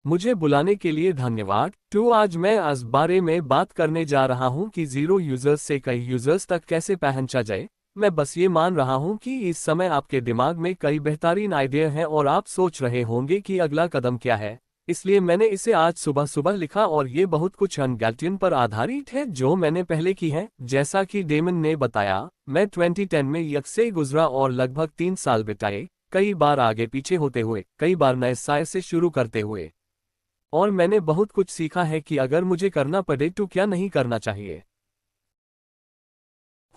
मुझे बुलाने के लिए धन्यवाद। तो आज मैं इस बारे में बात करने जा रहा हूं कि जीरो यूजर्स से कई यूजर्स तक कैसे पहुंचा जाए। मैं बस ये मान रहा हूं कि इस समय आपके दिमाग में कई बेहतरीन आइडिया हैं और आप सोच रहे होंगे कि अगला कदम क्या है। इसलिए मैंने इसे आज सुबह सुबह लिखा और ये बहुत कुछ अनगैल्टियन पर आधारित है जो मैंने पहले की है। जैसा कि डेमन ने बताया, मैं 2010 में यक से गुजरा और लगभग 3 साल बिताए, कई बार आगे पीछे होते हुए, कई बार नए साय से शुरू करते हुए। और मैंने बहुत कुछ सीखा है कि अगर मुझे करना पड़े तो क्या नहीं करना चाहिए।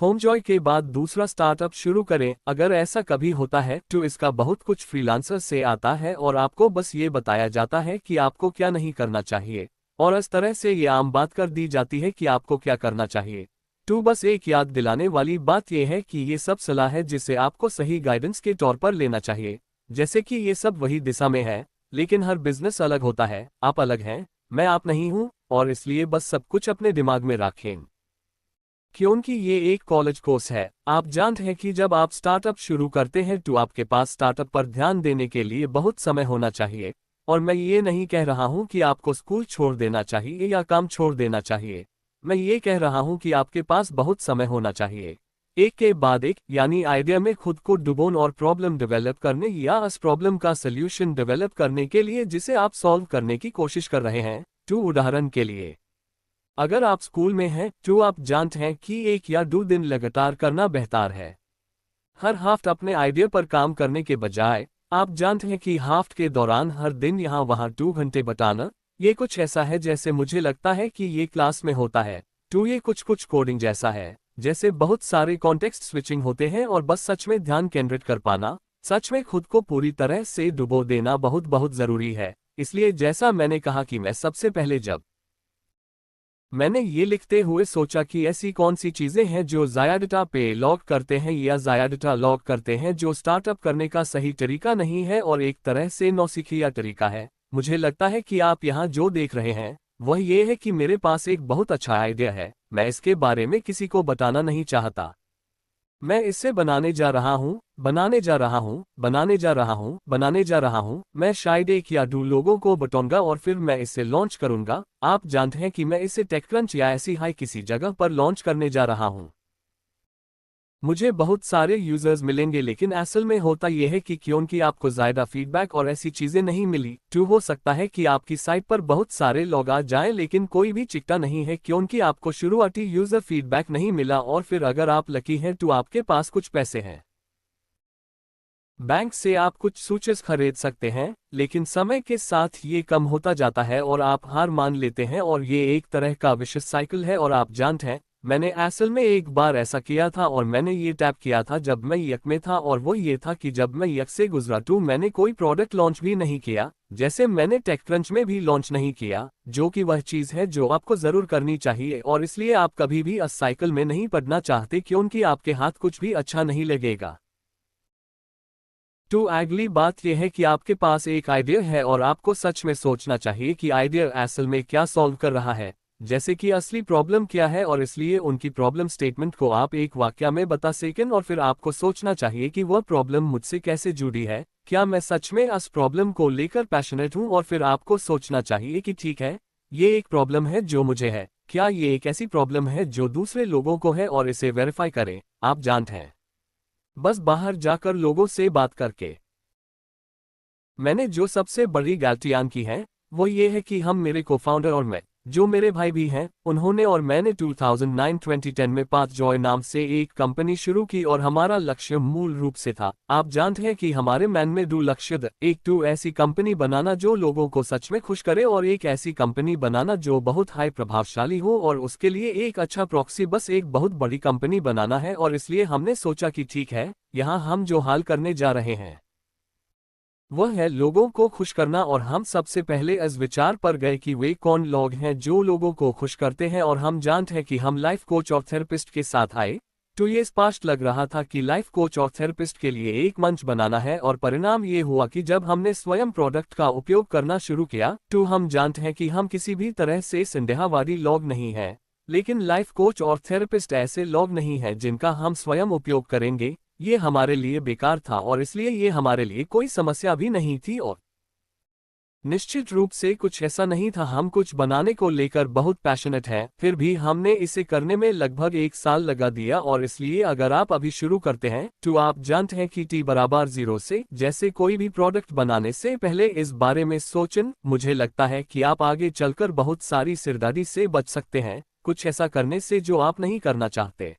होमजॉय के बाद दूसरा स्टार्टअप शुरू करें। अगर ऐसा कभी होता है तो इसका बहुत कुछ फ्रीलांसर से आता है और आपको बस ये बताया जाता है कि आपको क्या नहीं करना चाहिए, और इस तरह से ये आम बात कर दी जाती है कि आपको क्या करना चाहिए। तो बस एक याद दिलाने वाली बात यह है कि ये सब सलाह है जिसे आपको सही गाइडेंस के तौर पर लेना चाहिए। जैसे कि ये सब वही दिशा में है, लेकिन हर बिजनेस अलग होता है, आप अलग हैं, मैं आप नहीं हूं, और इसलिए बस सब कुछ अपने दिमाग में रखें। क्योंकि ये एक कॉलेज कोर्स है, आप जानते हैं कि जब आप स्टार्टअप शुरू करते हैं तो आपके पास स्टार्टअप पर ध्यान देने के लिए बहुत समय होना चाहिए। और मैं ये नहीं कह रहा हूं कि आपको स्कूल छोड़ देना चाहिए या काम छोड़ देना चाहिए। मैं ये कह रहा हूं कि आपके पास बहुत समय होना चाहिए, एक के बाद एक, यानी आइडिया में खुद को डुबोन और प्रॉब्लम डेवलप करने या उस प्रॉब्लम का सल्यूशन डेवलप करने के लिए जिसे आप सॉल्व करने की कोशिश कर रहे हैं। तो उदाहरण के लिए, अगर आप स्कूल में हैं तो आप जानते हैं कि 1 या 2 दिन लगातार करना बेहतर है। हर हफ्ते अपने आइडिया पर काम करने के बजाय आप जानते हैं कि हफ्ते के दौरान हर दिन यहाँ वहाँ 2 घंटे बिताना, ये कुछ ऐसा है जैसे मुझे लगता है कि ये क्लास में होता है। तो ये कुछ कुछ कोडिंग जैसा है, जैसे बहुत सारे कॉन्टेक्स्ट स्विचिंग होते हैं और बस सच में ध्यान केंद्रित कर पाना, सच में खुद को पूरी तरह से डुबो देना बहुत बहुत जरूरी है। इसलिए जैसा मैंने कहा कि मैं सबसे पहले जब मैंने ये लिखते हुए सोचा कि ऐसी कौन सी चीजें हैं जो ज़्यादा पे लॉग करते हैं या ज़्यादा लॉग करते हैं जो स्टार्टअप करने का सही तरीका नहीं है और एक तरह से नौसिखिया तरीका है। मुझे लगता है कि आप यहाँ जो देख रहे हैं वह ये है कि मेरे पास एक बहुत अच्छा आइडिया है, मैं इसके बारे में किसी को बताना नहीं चाहता। मैं इसे बनाने जा रहा हूँ, बनाने जा रहा हूँ, बनाने जा रहा हूँ, बनाने जा रहा हूँ। मैं शायद 1 या 2 लोगों को बताऊंगा और फिर मैं इसे लॉन्च करूंगा। आप जानते हैं कि मैं इसे टेकक्रंच या ऐसी हाई किसी जगह पर लॉन्च करने जा रहा हूँ। मुझे बहुत सारे यूजर्स मिलेंगे, लेकिन असल में होता यह है कि क्योंकि आपको ज़्यादा फीडबैक और ऐसी चीज़ें नहीं मिली तो हो सकता है कि आपकी साइट पर बहुत सारे लोग आ जाएं लेकिन कोई भी चिकता नहीं है क्योंकि आपको शुरुआती यूज़र फीडबैक नहीं मिला। और फिर अगर आप लकी हैं तो आपके पास कुछ पैसे हैं, बैंक से आप कुछ सूचीज खरीद सकते हैं, लेकिन समय के साथ ये कम होता जाता है और आप हार मान लेते हैं और ये एक तरह का विशेष साइकिल है। और आप जानते हैं, मैंने असल में एक बार ऐसा किया था और मैंने ये टैप किया था जब मैं यक में था, और वो ये था कि जब मैं यक से गुजरा तो मैंने कोई प्रोडक्ट लॉन्च भी नहीं किया, जैसे मैंने टेकक्रंच में भी लॉन्च नहीं किया, जो कि वह चीज़ है जो आपको ज़रूर करनी चाहिए। और इसलिए आप कभी भी इस साइकिल में नहीं पड़ना चाहते क्योंकि आपके हाथ कुछ भी अच्छा नहीं लगेगा। तो अगली बात यह है कि आपके पास एक आइडिया है और आपको सच में सोचना चाहिए कि आइडिया असल में क्या सॉल्व कर रहा है, जैसे कि असली प्रॉब्लम क्या है, और इसलिए उनकी प्रॉब्लम स्टेटमेंट को आप एक वाक्य में बता सकें। और फिर आपको सोचना चाहिए कि वह प्रॉब्लम मुझसे कैसे जुड़ी है, क्या मैं सच में इस प्रॉब्लम को लेकर पैशनेट हूँ। और फिर आपको सोचना चाहिए कि ठीक है, ये एक प्रॉब्लम है जो मुझे है, क्या ये एक ऐसी प्रॉब्लम है जो दूसरे लोगों को है, और इसे वेरीफाई करें। आप जानते हैं, बस बाहर जाकर लोगों से बात करके। मैंने जो सबसे बड़ी गलतियां की हैं, वो ये है कि हम, मेरे को-फाउंडर और मैं, जो मेरे भाई भी हैं, उन्होंने और मैंने 2009-2010 में पाथ जॉय नाम से एक कंपनी शुरू की और हमारा लक्ष्य मूल रूप से था, आप जानते हैं कि हमारे मैन में 2 लक्ष्य थे। एक तो ऐसी कंपनी बनाना जो लोगों को सच में खुश करे, और एक ऐसी कंपनी बनाना जो बहुत हाई प्रभावशाली हो, और उसके लिए एक अच्छा प्रॉक्सी बस एक बहुत बड़ी कंपनी बनाना है। और इसलिए हमने सोचा कि ठीक है, यहाँ हम जो हाल करने जा रहे हैं वह है लोगों को खुश करना। और हम सबसे पहले इस विचार पर गए कि वे कौन लोग हैं जो लोगों को खुश करते हैं, और हम जानते हैं कि हम लाइफ कोच और थेरेपिस्ट के साथ आए। तो ये स्पष्ट लग रहा था कि लाइफ कोच और थेरेपिस्ट के लिए एक मंच बनाना है, और परिणाम ये हुआ कि जब हमने स्वयं प्रोडक्ट का उपयोग करना शुरू किया तो हम जानते हैं कि हम किसी भी तरह से संदेहवादी लोग नहीं हैं, लेकिन लाइफ कोच और थेरेपिस्ट ऐसे लोग नहीं हैं जिनका हम स्वयं उपयोग करेंगे। ये हमारे लिए बेकार था और इसलिए ये हमारे लिए कोई समस्या भी नहीं थी। और निश्चित रूप से कुछ ऐसा नहीं था, हम कुछ बनाने को लेकर बहुत पैशनेट हैं, फिर भी हमने इसे करने में लगभग 1 साल लगा दिया। और इसलिए अगर आप अभी शुरू करते हैं तो आप जानते हैं कि T=0 से जैसे कोई भी प्रोडक्ट बनाने से पहले इस बारे में सोचें। मुझे लगता है कि आप आगे चलकर बहुत सारी सिरदर्दी से बच सकते हैं कुछ ऐसा करने से जो आप नहीं करना चाहते।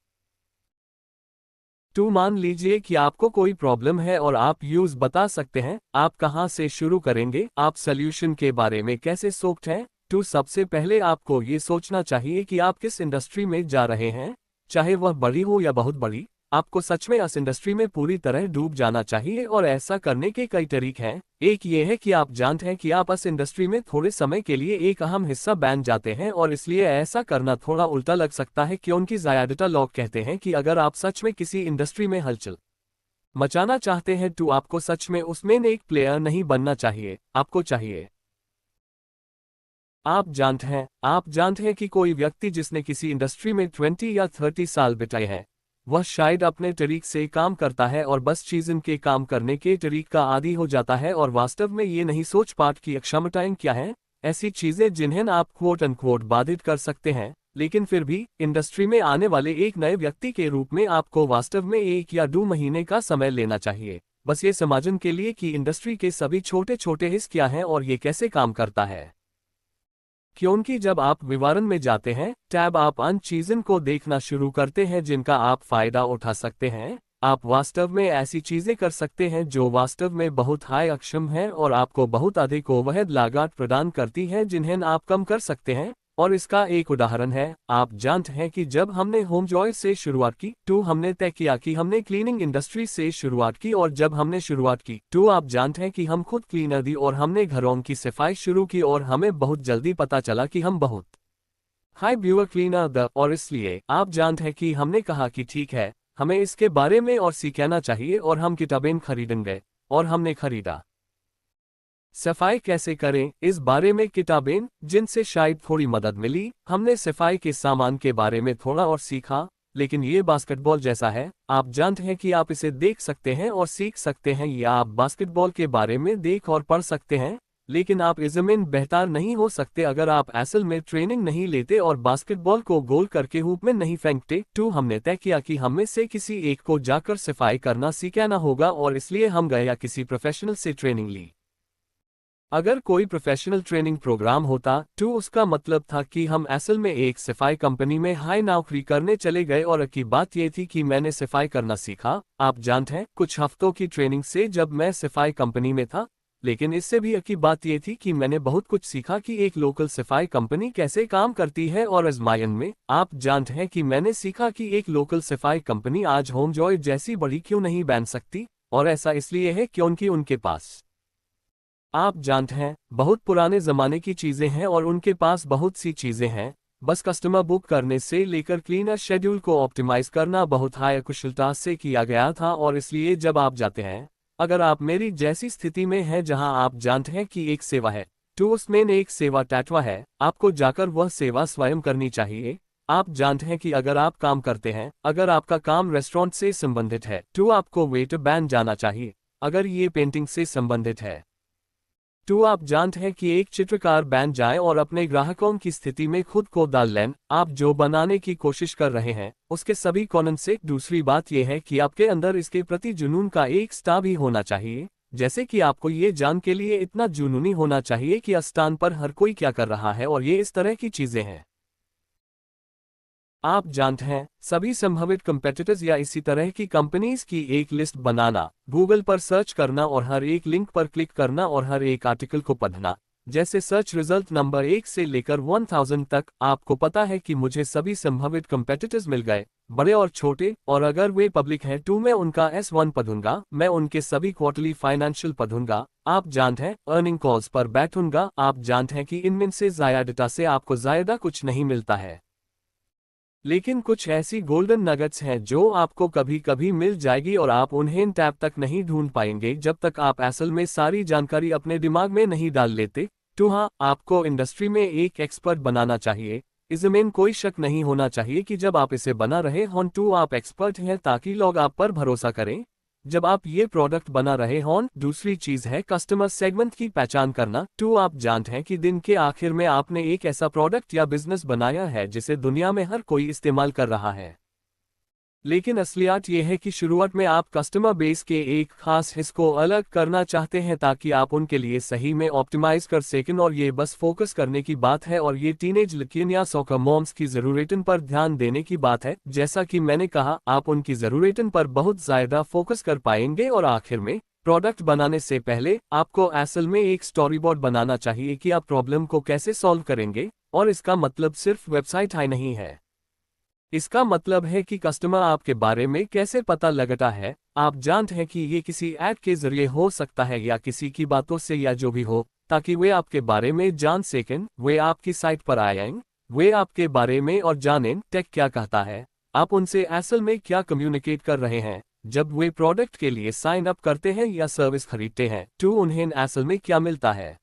तो मान लीजिए कि आपको कोई प्रॉब्लम है और आप यूज बता सकते हैं, आप कहां से शुरू करेंगे, आप सॉल्यूशन के बारे में कैसे सोचते हैं। तो सबसे पहले आपको ये सोचना चाहिए कि आप किस इंडस्ट्री में जा रहे हैं, चाहे वह बड़ी हो या बहुत बड़ी। आपको सच में इस इंडस्ट्री में पूरी तरह डूब जाना चाहिए और ऐसा करने के कई तरीके हैं। एक ये है कि आप जानते हैं कि आप इस इंडस्ट्री में थोड़े समय के लिए एक अहम हिस्सा बन जाते हैं और इसलिए ऐसा करना थोड़ा उल्टा लग सकता है क्योंकि ज़्यादातर लोग कहते हैं कि अगर आप सच में किसी इंडस्ट्री में हलचल मचाना चाहते हैं तो आपको सच में उसमें एक प्लेयर नहीं बनना चाहिए, आपको चाहिए। आप जानते हैं कि कोई व्यक्ति जिसने किसी इंडस्ट्री में 20 या 30 साल बिताए हैं, वह शायद अपने तरीक से काम करता है और बस चीज़न के काम करने के तरीक का आदी हो जाता है और वास्तव में ये नहीं सोच पाता कि क्षमताएं क्या हैं, ऐसी चीज़ें जिन्हें आप क्वोट अनक्वोट बाधित कर सकते हैं। लेकिन फिर भी इंडस्ट्री में आने वाले एक नए व्यक्ति के रूप में आपको वास्तव में 1 या 2 महीने का समय लेना चाहिए, बस ये समझने के लिए कि इंडस्ट्री के सभी छोटे छोटे हिस्से क्या हैं और ये कैसे काम करता है। क्योंकि जब आप विवरण में जाते हैं टैब आप अन चीज़ों को देखना शुरू करते हैं जिनका आप फायदा उठा सकते हैं। आप वास्तव में ऐसी चीज़ें कर सकते हैं जो वास्तव में बहुत हाई अक्षम हैं और आपको बहुत अधिक ओवरहेड लागत प्रदान करती हैं जिन्हें आप कम कर सकते हैं। और इसका एक उदाहरण है, आप जानते हैं कि जब हमने होमजॉय से शुरुआत की तो हमने तय किया कि हमने क्लीनिंग इंडस्ट्री से शुरुआत की और जब हमने शुरुआत की तो आप जानते हैं कि हम खुद क्लीनर दी और हमने घरों की सफाई शुरू की और हमें बहुत जल्दी पता चला कि हम बहुत हाई ब्यूअर क्लीनर द और इसलिए आप जानते हैं कि हमने कहा कि ठीक है, हमें इसके बारे में और सीखना चाहिए और हम किताबें खरीदेंगे और हमने खरीदा सफाई कैसे करें इस बारे में किताबें जिनसे शायद थोड़ी मदद मिली। हमने सफाई के सामान के बारे में थोड़ा और सीखा, लेकिन ये बास्केटबॉल जैसा है, आप जानते हैं कि आप इसे देख सकते हैं और सीख सकते हैं या आप बास्केटबॉल के बारे में देख और पढ़ सकते हैं, लेकिन आप इसमें बेहतर नहीं हो सकते अगर आप असल में ट्रेनिंग नहीं लेते और बास्केटबॉल को गोल करके हुप में नहीं फेंकते। तो हमने तय किया कि हम में से किसी एक को जाकर सफाई करना सीखना होगा और इसलिए हम गए या किसी प्रोफेशनल से ट्रेनिंग ली। अगर कोई प्रोफेशनल ट्रेनिंग प्रोग्राम होता तो उसका मतलब था कि हम असल में एक सफाई कंपनी में हाई नौकरी करने चले गए और की बात यह थी कि मैंने सफाई करना सीखा। आप जानते हैं कुछ हफ्तों की ट्रेनिंग से जब मैं सफाई कंपनी में था, लेकिन इससे भी की बात यह थी कि मैंने बहुत कुछ सीखा कि एक लोकल सफाई कंपनी कैसे काम करती है और आजमायन में आप जानते हैं कि मैंने सीखा कि एक लोकल सफाई कंपनी आज होमजॉय जैसी बड़ी क्यों नहीं बन सकती। और ऐसा इसलिए है क्योंकि उनके पास आप जानते हैं बहुत पुराने ज़माने की चीज़ें हैं और उनके पास बहुत सी चीज़ें हैं। बस कस्टमर बुक करने से लेकर क्लीनर शेड्यूल को ऑप्टिमाइज करना बहुत हाई कुशलता से किया गया था। और इसलिए जब आप जाते हैं, अगर आप मेरी जैसी स्थिति में हैं जहां आप जानते हैं कि एक सेवा है तो उसमें एक सेवा टैटवा है, आपको जाकर वह सेवा स्वयं करनी चाहिए। आप जानते हैं कि अगर आप काम करते हैं, अगर आपका काम रेस्टोरेंट से संबंधित है तो आपको वेटर बन जाना चाहिए। अगर ये पेंटिंग से संबंधित है तो आप जानते हैं कि एक चित्रकार बन जाएं और अपने ग्राहकों की स्थिति में खुद को डाल लें। आप जो बनाने की कोशिश कर रहे हैं उसके सभी कोनों से। दूसरी बात यह है कि आपके अंदर इसके प्रति जुनून का एक स्टार भी होना चाहिए, जैसे कि आपको ये जान के लिए इतना जुनूनी होना चाहिए कि स्थान पर हर कोई क्या कर रहा है और ये इस तरह की चीजें हैं। आप जानते हैं सभी संभावित कंपेटिटर्स या इसी तरह की कंपनीज की एक लिस्ट बनाना, गूगल पर सर्च करना और हर एक लिंक पर क्लिक करना और हर एक आर्टिकल को पढ़ना, जैसे सर्च रिजल्ट नंबर 1 से लेकर 1000 तक। आपको पता है कि मुझे सभी संभावित कंपेटिटर्स मिल गए, बड़े और छोटे, और अगर वे पब्लिक हैं तो मैं उनका S1 पढ़ूंगा, मैं उनके सभी क्वार्टरली फाइनेंशियल पढ़ूंगा। आप जानते हैं अर्निंग कॉल्स पर बैठूंगा। आप जानते हैं कि इनमें से ज्यादा डेटा से आपको ज्यादा कुछ नहीं मिलता है, लेकिन कुछ ऐसी गोल्डन नगेट्स हैं जो आपको कभी कभी मिल जाएगी और आप उन्हें टैब तक नहीं ढूंढ पाएंगे जब तक आप असल में सारी जानकारी अपने दिमाग में नहीं डाल लेते। तो हाँ, आपको इंडस्ट्री में एक एक्सपर्ट बनाना चाहिए, इसमें कोई शक नहीं होना चाहिए कि जब आप इसे बना रहे हों तो आप एक्सपर्ट हैं ताकि लोग आप पर भरोसा करें। जब आप ये प्रोडक्ट बना रहे हों। दूसरी चीज है कस्टमर सेगमेंट की पहचान करना। 2 आप जानते हैं कि दिन के आखिर में आपने एक ऐसा प्रोडक्ट या बिजनेस बनाया है जिसे दुनिया में हर कोई इस्तेमाल कर रहा है। लेकिन असलियत यह है कि शुरुआत में आप कस्टमर बेस के एक खास हिस्से को अलग करना चाहते हैं ताकि आप उनके लिए सही में ऑप्टिमाइज कर सकें। और ये बस फोकस करने की बात है और ये टीनेज लड़कियों या सॉकर मॉम्स की ज़रूरतों पर ध्यान देने की बात है। जैसा कि मैंने कहा, आप उनकी ज़रूरतों पर बहुत ज़्यादा फोकस कर पाएंगे। और आखिर में, प्रोडक्ट बनाने से पहले आपको असल में एक स्टोरी बोर्ड बनाना चाहिए कि आप प्रॉब्लम को कैसे सॉल्व करेंगे। और इसका मतलब सिर्फ वेबसाइट ही नहीं है। इसका मतलब है कि कस्टमर आपके बारे में कैसे पता लगता है। आप जानते हैं कि ये किसी ऐड के जरिए हो सकता है या किसी की बातों से या जो भी हो, ताकि वे आपके बारे में जान सकें। वे आपकी साइट पर आएं, वे आपके बारे में और जानें टेक क्या कहता है, आप उनसे असल में क्या कम्युनिकेट कर रहे हैं जब वे प्रोडक्ट के लिए साइन अप करते हैं या सर्विस खरीदते हैं। तो उन्हें असल में क्या मिलता है।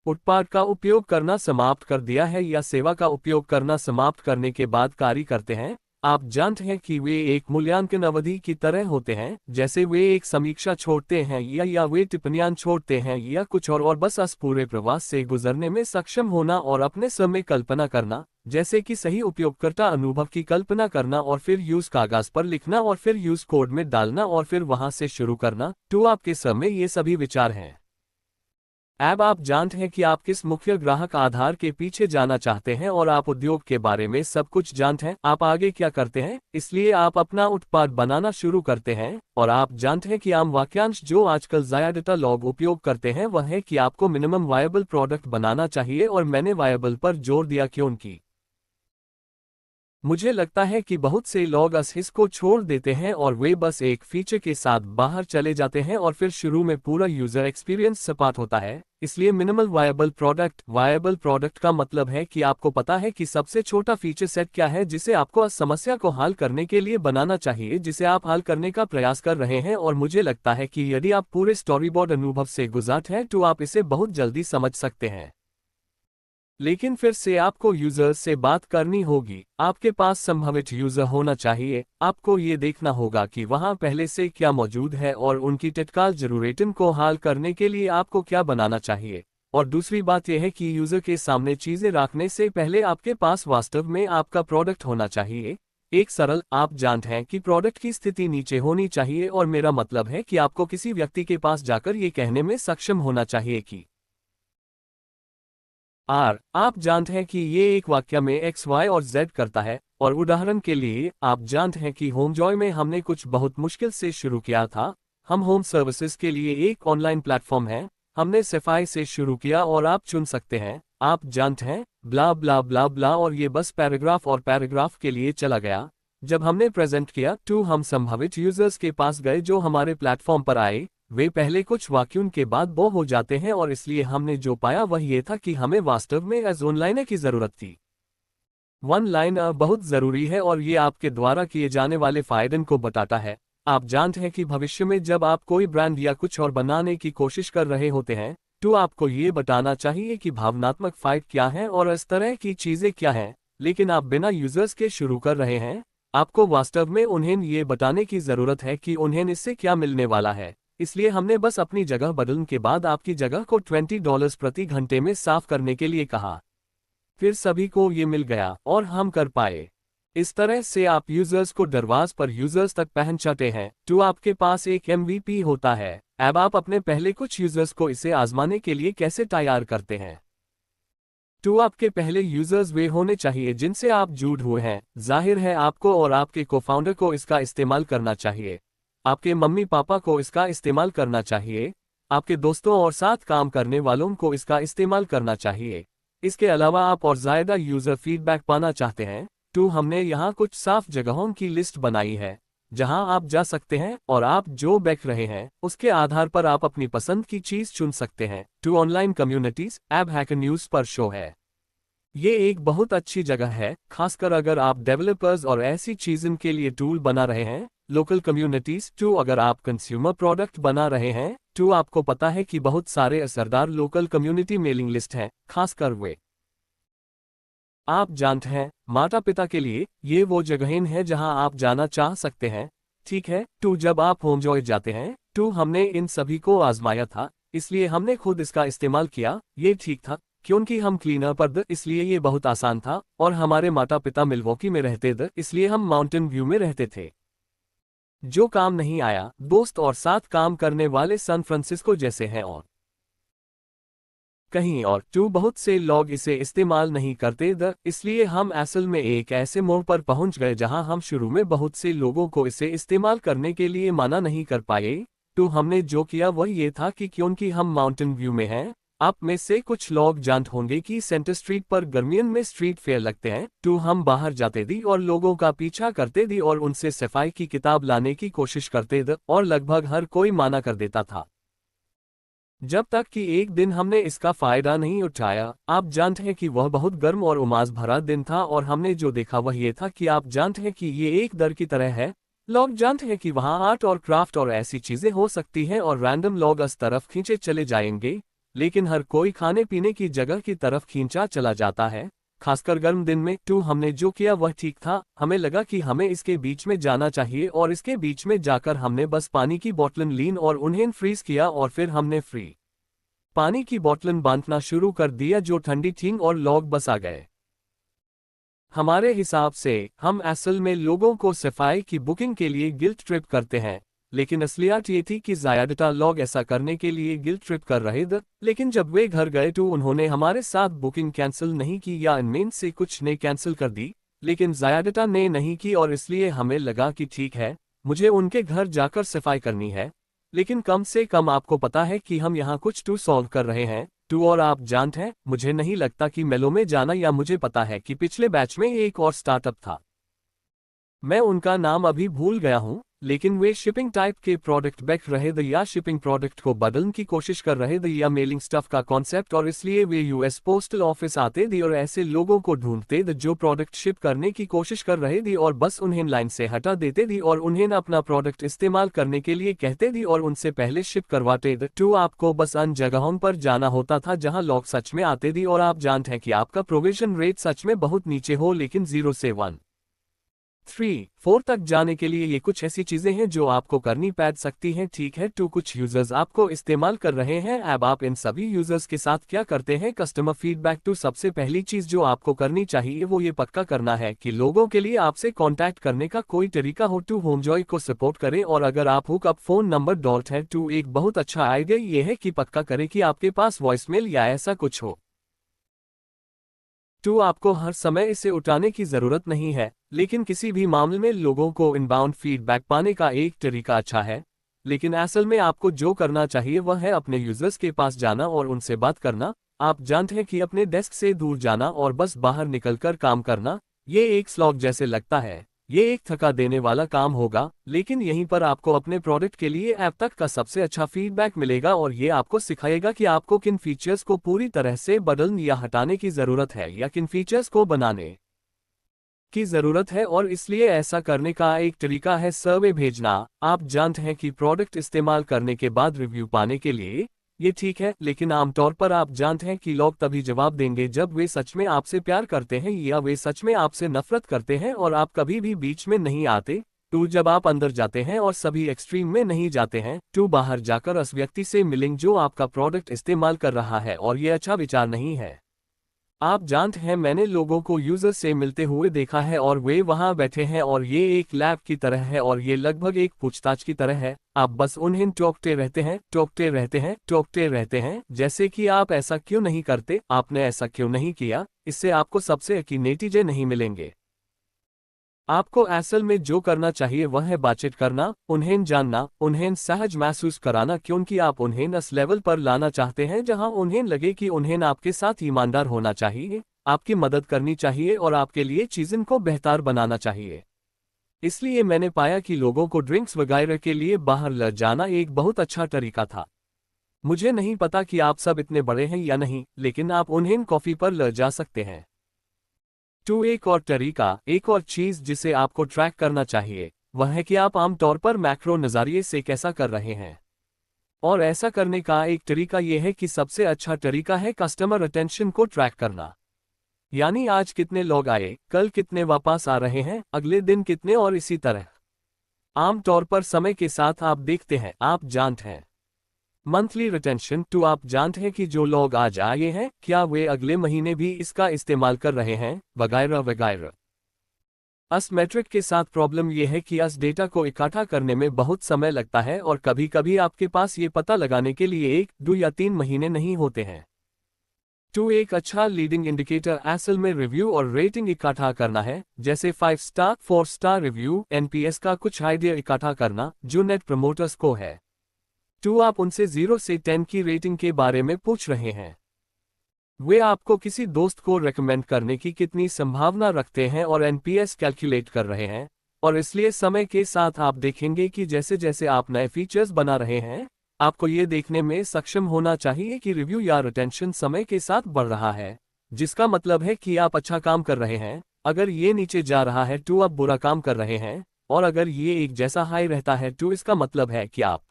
उत्पाद का उपयोग करना समाप्त कर दिया है या सेवा का उपयोग करना समाप्त करने के बाद कार्य करते हैं। आप जानते हैं कि वे एक मूल्यांकन अवधि की तरह होते हैं, जैसे वे एक समीक्षा छोड़ते हैं या वे टिप्पणियां छोड़ते हैं या कुछ और बस इस पूरे प्रवास से गुजरने में सक्षम होना और अपने समय कल्पना करना, जैसे कि सही उपयोगकर्ता अनुभव की कल्पना करना और फिर यूज कागज पर लिखना और फिर यूज कोड में डालना और फिर वहां से शुरू करना। तो आपके समय ये सभी विचार हैं। अब आप जानते हैं कि आप किस मुख्य ग्राहक आधार के पीछे जाना चाहते हैं और आप उद्योग के बारे में सब कुछ जानते हैं। आप आगे क्या करते हैं, इसलिए आप अपना उत्पाद बनाना शुरू करते हैं। और आप जानते हैं कि आम वाक्यांश जो आजकल ज्यादातर लोग उपयोग करते हैं वह है कि आपको मिनिमम वायबल प्रोडक्ट बनाना चाहिए। और मैंने वायबल पर जोर दिया क्योंकि मुझे लगता है कि बहुत से लोग इस हिस्से को छोड़ देते हैं और वे बस एक फीचर के साथ बाहर चले जाते हैं और फिर शुरू में पूरा यूजर एक्सपीरियंस सपाट होता है। इसलिए मिनिमल वायबल प्रोडक्ट का मतलब है कि आपको पता है कि सबसे छोटा फीचर सेट क्या है जिसे आपको इस समस्या को हल करने के लिए बनाना चाहिए जिसे आप हल करने का प्रयास कर रहे हैं। और मुझे लगता है कि यदि आप पूरे स्टोरीबोर्ड अनुभव से गुजरते हैं तो आप इसे बहुत जल्दी समझ सकते हैं। लेकिन फिर से आपको यूजर से बात करनी होगी। आपके पास संभावित यूजर होना चाहिए। आपको ये देखना होगा कि वहाँ पहले से क्या मौजूद है और उनकी तत्काल जरूरतों को हल करने के लिए आपको क्या बनाना चाहिए। और दूसरी बात यह है कि यूजर के सामने चीजें रखने से पहले आपके पास वास्तव में आपका प्रोडक्ट होना चाहिए। एक सरल, आप जानते हैं कि प्रोडक्ट की स्थिति नीचे होनी चाहिए और मेरा मतलब है कि आपको किसी व्यक्ति के पास जाकर ये कहने में सक्षम होना चाहिए कि आप जानते हैं कि ये एक वाक्य में एक्स वाई और जेड करता है। और उदाहरण के लिए, आप जानते हैं कि होमजॉय में हमने कुछ बहुत मुश्किल से शुरू किया था। हम होम सर्विसेज के लिए एक ऑनलाइन प्लेटफॉर्म है। हमने सफाई से शुरू किया और आप चुन सकते हैं, आप जानते हैं, ब्ला ब्ला ब्ला ब्ला, और ये बस पैराग्राफ और पैराग्राफ के लिए चला गया। जब हमने प्रेजेंट किया तो हम संभावित यूजर्स के पास गए जो हमारे प्लेटफॉर्म पर आए। वे पहले कुछ वाक्यों के बाद बोर हो जाते हैं और इसलिए हमने जो पाया वह ये था कि हमें वास्तव में एज ऑनलाइनर की जरूरत थी। वन लाइनर बहुत जरूरी है और ये आपके द्वारा किए जाने वाले फायदे को बताता है। आप जानते हैं कि भविष्य में जब आप कोई ब्रांड या कुछ और बनाने की कोशिश कर रहे होते हैं तो आपको ये बताना चाहिए कि भावनात्मक फायदे क्या हैं और इस तरह की चीजें क्या हैं। लेकिन आप बिना यूजर्स के शुरू कर रहे हैं। आपको वास्तव में उन्हें ये बताने की जरूरत है कि उन्हें इससे क्या मिलने वाला है। इसलिए हमने बस अपनी जगह बदलने के बाद आपकी जगह को $20 प्रति घंटे में साफ करने के लिए कहा। फिर सभी को ये मिल गया और हम कर पाए। इस तरह से आप यूजर्स को दरवाज पर यूजर्स तक पहुंचाते हैं तो आपके पास एक MVP होता है। अब आप अपने पहले कुछ यूजर्स को इसे आजमाने के लिए कैसे तैयार करते हैं। तो आपके पहले यूजर्स वे होने चाहिए जिनसे आप जुड़ हुए हैं। जाहिर है आपको और आपके कोफाउंडर को इसका इस्तेमाल करना चाहिए। आपके मम्मी पापा को इसका इस्तेमाल करना चाहिए। आपके दोस्तों और साथ काम करने वालों को इसका इस्तेमाल करना चाहिए। इसके अलावा आप और ज़्यादा यूज़र फीडबैक पाना चाहते हैं तो हमने यहाँ कुछ साफ जगहों की लिस्ट बनाई है जहाँ आप जा सकते हैं और आप जो बेच रहे हैं उसके आधार पर आप अपनी पसंद की चीज़ चुन सकते हैं। तो online communities app hacker news पर शो है। ये एक बहुत अच्छी जगह है, खासकर अगर आप डेवलपर्स और ऐसी चीज़ों के लिए टूल बना रहे हैं। लोकल कम्युनिटीज तो अगर आप कंज्यूमर प्रोडक्ट बना रहे हैं तो आपको पता है कि बहुत सारे असरदार लोकल कम्युनिटी मेलिंग लिस्ट हैं, खासकर वे आप जानते हैं, माता पिता के लिए ये वो जगहें हैं जहां आप जाना चाह सकते हैं। ठीक है टू, जब आप होमजॉय जाते हैं टू, हमने इन सभी को आजमाया था, इसलिए हमने खुद इसका इस्तेमाल किया, ये ठीक था क्योंकि हम क्लीनर पर द, इसलिए ये बहुत आसान था, और हमारे माता पिता मिल्वॉकी में रहते द, इसलिए हम माउंटेन व्यू में रहते थे। जो काम नहीं आया, दोस्त और साथ काम करने वाले सैन फ्रांसिस्को जैसे हैं और कहीं और टू, बहुत से लोग इसे इस्तेमाल नहीं करते द, इसलिए हम असल में एक ऐसे मोड़ पर पहुंच गए जहां हम शुरू में बहुत से लोगों को इसे इस्तेमाल करने के लिए मना नहीं कर पाए। टू, हमने जो किया वह ये था कि क्योंकि हम माउंटेन व्यू में हैं, आप में से कुछ लोग जानते होंगे कि सेंटर स्ट्रीट पर गर्मियन में स्ट्रीट फेयर लगते हैं। टू, हम बाहर जाते दी और लोगों का पीछा करते दी और उनसे सफाई की किताब लाने की कोशिश करते द, और लगभग हर कोई माना कर देता था। जब तक कि एक दिन हमने इसका फायदा नहीं उठाया। आप जानते हैं कि वह बहुत गर्म और उमास भरा दिन था और हमने जो देखा वह ये था कि आप जानते हैं कि ये एक दर की तरह है। लोग जानते हैं कि वहाँ आर्ट और क्राफ्ट और ऐसी चीजें हो सकती हैं और रैंडम लोग इस तरफ खींचे चले जाएंगे, लेकिन हर कोई खाने पीने की जगह की तरफ खींचा चला जाता है, खासकर गर्म दिन में। टू, हमने जो किया वह ठीक था, हमें लगा कि हमें इसके बीच में जाना चाहिए और इसके बीच में जाकर हमने बस पानी की बोतलन लीन और उन्हें फ्रीज किया और फिर हमने फ्री पानी की बोतलन बांटना शुरू कर दिया जो ठंडी थी और लोग बस आ गए। हमारे हिसाब से हम असल में लोगों को सफाई की बुकिंग के लिए गिल्ट ट्रिप करते हैं, लेकिन असलियत ये थी कि ज्यादातर लोग ऐसा करने के लिए गिल्ट ट्रिप कर रहे थे, लेकिन जब वे घर गए तो उन्होंने हमारे साथ बुकिंग कैंसिल नहीं की या इनमें से कुछ ने कैंसिल कर दी, लेकिन ज्यादातर ने नहीं की, और इसलिए हमें लगा कि ठीक है, मुझे उनके घर जाकर सफाई करनी है, लेकिन कम से कम आपको पता है कि हम यहाँ कुछ टू सॉल्व कर रहे हैं। टू, और आप जानते हैं, मुझे नहीं लगता कि मेलो में जाना, या मुझे पता है कि पिछले बैच में एक और स्टार्टअप था, मैं उनका नाम अभी भूल गया हूं, लेकिन वे शिपिंग टाइप के प्रोडक्ट बेच रहे थे या शिपिंग प्रोडक्ट को बदलने की कोशिश कर रहे थे या मेलिंग स्टफ का कॉन्सेप्ट, और इसलिए वे यूएस पोस्टल ऑफिस आते थे और ऐसे लोगों को ढूंढते थे जो प्रोडक्ट शिप करने की कोशिश कर रहे थे और बस उन्हें लाइन से हटा देते थे और उन्हें अपना प्रोडक्ट इस्तेमाल करने के लिए कहते थे और उनसे पहले शिप करवाते थे। टू, आपको बस उन जगहों पर जाना होता था जहां लोग सच में आते थे, और आप जानते हैं कि आपका प्रोविजन रेट सच में बहुत नीचे हो, लेकिन 0 से 1, 3, 4 तक जाने के लिए ये कुछ ऐसी चीजें हैं जो आपको करनी पड़ सकती हैं। ठीक है टू, कुछ यूजर्स आपको इस्तेमाल कर रहे हैं, अब आप इन सभी यूजर्स के साथ क्या करते हैं? Customer feedback. टू, सबसे पहली चीज जो आपको करनी चाहिए वो ये पक्का करना है कि लोगों के लिए आपसे कांटेक्ट करने का कोई तरीका हो टू होमजॉय को सपोर्ट करें, और अगर आप hook up phone number dot है टू, एक बहुत अच्छा आइडिया ये है कि पक्का करें कि आपके पास वॉइसमेल या ऐसा कुछ हो। टू, आपको हर समय इसे उठाने की जरूरत नहीं है, लेकिन किसी भी मामले में लोगों को इनबाउंड फीडबैक पाने का एक तरीका अच्छा है, लेकिन असल में आपको जो करना चाहिए वह है अपने यूजर्स के पास जाना और उनसे बात करना। आप जानते हैं कि अपने डेस्क से दूर जाना और बस बाहर निकलकर काम करना, ये एक स्लॉग जैसे लगता है, ये एक थका देने वाला काम होगा, लेकिन यहीं पर आपको अपने प्रोडक्ट के लिए ऐप तक का सबसे अच्छा फीडबैक मिलेगा और ये आपको सिखाएगा कि आपको किन फीचर्स को पूरी तरह से बदलने या हटाने की ज़रूरत है या किन फीचर्स को बनाने की ज़रूरत है, और इसलिए ऐसा करने का एक तरीका है सर्वे भेजना। आप जानते हैं कि प्रोडक्ट इस्तेमाल करने के बाद रिव्यू पाने के लिए ये ठीक है, लेकिन आमतौर पर आप जानते हैं कि लोग तभी जवाब देंगे जब वे सच में आपसे प्यार करते हैं या वे सच में आपसे नफरत करते हैं, और आप कभी भी बीच में नहीं आते। टू, जब आप अंदर जाते हैं और सभी एक्सट्रीम में नहीं जाते हैं। टू, बाहर जाकर उस व्यक्ति से मिलेंगे जो आपका प्रोडक्ट इस्तेमाल कर रहा है, और ये अच्छा विचार नहीं है। आप जानते हैं, मैंने लोगों को यूजर से मिलते हुए देखा है और वे वहां बैठे हैं और ये एक लैब की तरह है और ये लगभग एक पूछताछ की तरह है। आप बस उन्हें टोकते रहते हैं, टोकते रहते हैं, टोकते रहते हैं, जैसे कि आप ऐसा क्यों नहीं करते, आपने ऐसा क्यों नहीं किया। इससे आपको सबसे यकीनी नतीजे नहीं मिलेंगे। आपको असल में जो करना चाहिए वह है बातचीत करना, उन्हें जानना, उन्हें सहज महसूस कराना, क्योंकि आप उन्हें उस लेवल पर लाना चाहते हैं जहां उन्हें लगे कि उन्हें आपके साथ ईमानदार होना चाहिए, आपकी मदद करनी चाहिए और आपके लिए चीज़ों को बेहतर बनाना चाहिए। इसलिए मैंने पाया कि लोगों को ड्रिंक्स वगैरह के लिए बाहर ले जाना एक बहुत अच्छा तरीका था। मुझे नहीं पता कि आप सब इतने बड़े हैं या नहीं, लेकिन आप उन्हें कॉफ़ी पर ले जा सकते हैं। टू, एक और तरीका, एक और चीज़ जिसे आपको ट्रैक करना चाहिए वह है कि आप आमतौर पर मैक्रो नज़रिए से कैसा कर रहे हैं, और ऐसा करने का एक तरीका यह है कि सबसे अच्छा तरीका है कस्टमर अटेंशन को ट्रैक करना। यानी आज कितने लोग आए, कल कितने वापस आ रहे हैं, अगले दिन कितने, और इसी तरह। आमतौर पर समय के साथ आप देखते हैं, आप जानते हैं। मंथली रिटेंशन 2, आप जानते हैं कि जो लोग आज आए हैं क्या वे अगले महीने भी इसका इस्तेमाल कर रहे हैं, वगैरह वगैरह। अस मेट्रिक के साथ प्रॉब्लम यह है कि अस डेटा को इकट्ठा करने में बहुत समय लगता है और कभी कभी आपके पास ये पता लगाने के लिए 1, 2 या 3 महीने नहीं होते हैं। 2, एक अच्छा लीडिंग इंडिकेटर असल में रिव्यू और रेटिंग इकट्ठा करना है, जैसे 5 स्टार 4 स्टार रिव्यू एनपीएस का कुछ आइडिया इकट्ठा करना जो नेट प्रमोटर स्कोर है। 2, आप उनसे 0 से 10 की रेटिंग के बारे में पूछ रहे हैं। वे आपको किसी दोस्त को रेकमेंड करने की कितनी संभावना रखते हैं और एनपीएस कैलकुलेट कर रहे हैं, और इसलिए समय के साथ आप देखेंगे कि जैसे जैसे आप नए फीचर्स बना रहे हैं, आपको ये देखने में सक्षम होना चाहिए कि रिव्यू या रिटेंशन समय के साथ बढ़ रहा है, जिसका मतलब है कि आप अच्छा काम कर रहे हैं। अगर ये नीचे जा रहा है तो आप बुरा काम कर रहे हैं, और अगर ये एक जैसा हाई रहता है तो इसका मतलब है कि आप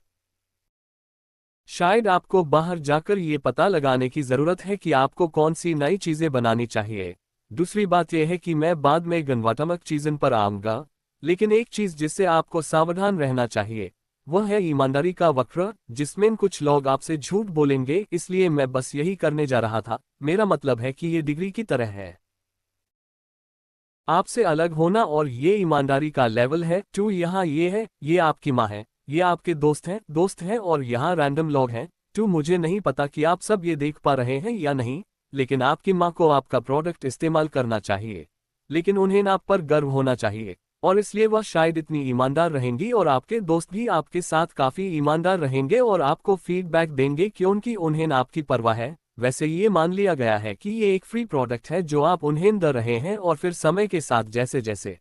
शायद आपको बाहर जाकर ये पता लगाने की ज़रूरत है कि आपको कौन सी नई चीज़ें बनानी चाहिए। दूसरी बात यह है कि मैं बाद में गुणात्मक चीज़ों पर आऊँगा, लेकिन एक चीज़ जिससे आपको सावधान रहना चाहिए वह है ईमानदारी का वक्र, जिसमें कुछ लोग आपसे झूठ बोलेंगे, इसलिए मैं बस यही करने जा रहा था। मेरा मतलब है कि ये डिग्री की तरह है, आपसे अलग होना, और ये ईमानदारी का लेवल है। 2, यहाँ ये है, ये आपकी माँ है, ये आपके दोस्त हैं और यहाँ रैंडम लोग हैं। 2, मुझे नहीं पता कि आप सब ये देख पा रहे हैं या नहीं, लेकिन आपकी माँ को आपका प्रोडक्ट इस्तेमाल करना चाहिए, लेकिन उन्हें आप पर गर्व होना चाहिए, और इसलिए वह शायद इतनी ईमानदार रहेंगी, और आपके दोस्त भी आपके साथ काफ़ी ईमानदार रहेंगे और आपको फीडबैक देंगे क्योंकि उन्हें आपकी परवाह है। वैसे ये मान लिया गया है कि ये एक फ्री प्रोडक्ट है जो आप उन्हें दे रहे हैं, और फिर समय के साथ जैसे जैसे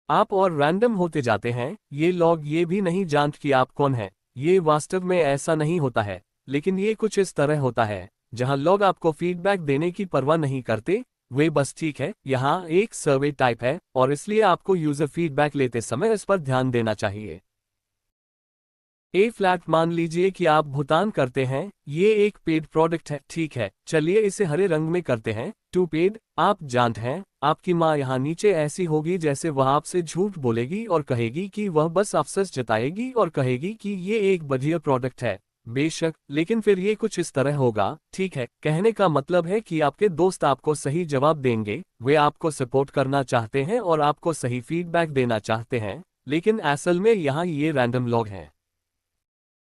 आप और रैंडम होते जाते हैं, ये लोग ये भी नहीं जानते कि आप कौन हैं। ये वास्तव में ऐसा नहीं होता है, लेकिन ये कुछ इस तरह होता है जहां लोग आपको फीडबैक देने की परवाह नहीं करते, वे बस ठीक है, यहाँ एक सर्वे टाइप है, और इसलिए आपको यूजर फीडबैक लेते समय इस पर ध्यान देना चाहिए। ए फ्लैट, मान लीजिए कि आप भुगतान करते हैं, ये एक पेड प्रोडक्ट है, ठीक है, चलिए इसे हरे रंग में करते हैं। 2, पेड, आप जानते हैं, आपकी माँ यहाँ नीचे ऐसी होगी जैसे वह आपसे झूठ बोलेगी और कहेगी कि वह बस अफसोस जताएगी और कहेगी कि ये एक बढ़िया प्रोडक्ट है। बेशक, लेकिन फिर ये कुछ इस तरह होगा, ठीक है, कहने का मतलब है कि आपके दोस्त आपको सही जवाब देंगे, वे आपको सपोर्ट करना चाहते हैं और आपको सही फीडबैक देना चाहते हैं, लेकिन असल में यहाँ ये रैंडम लोग हैं।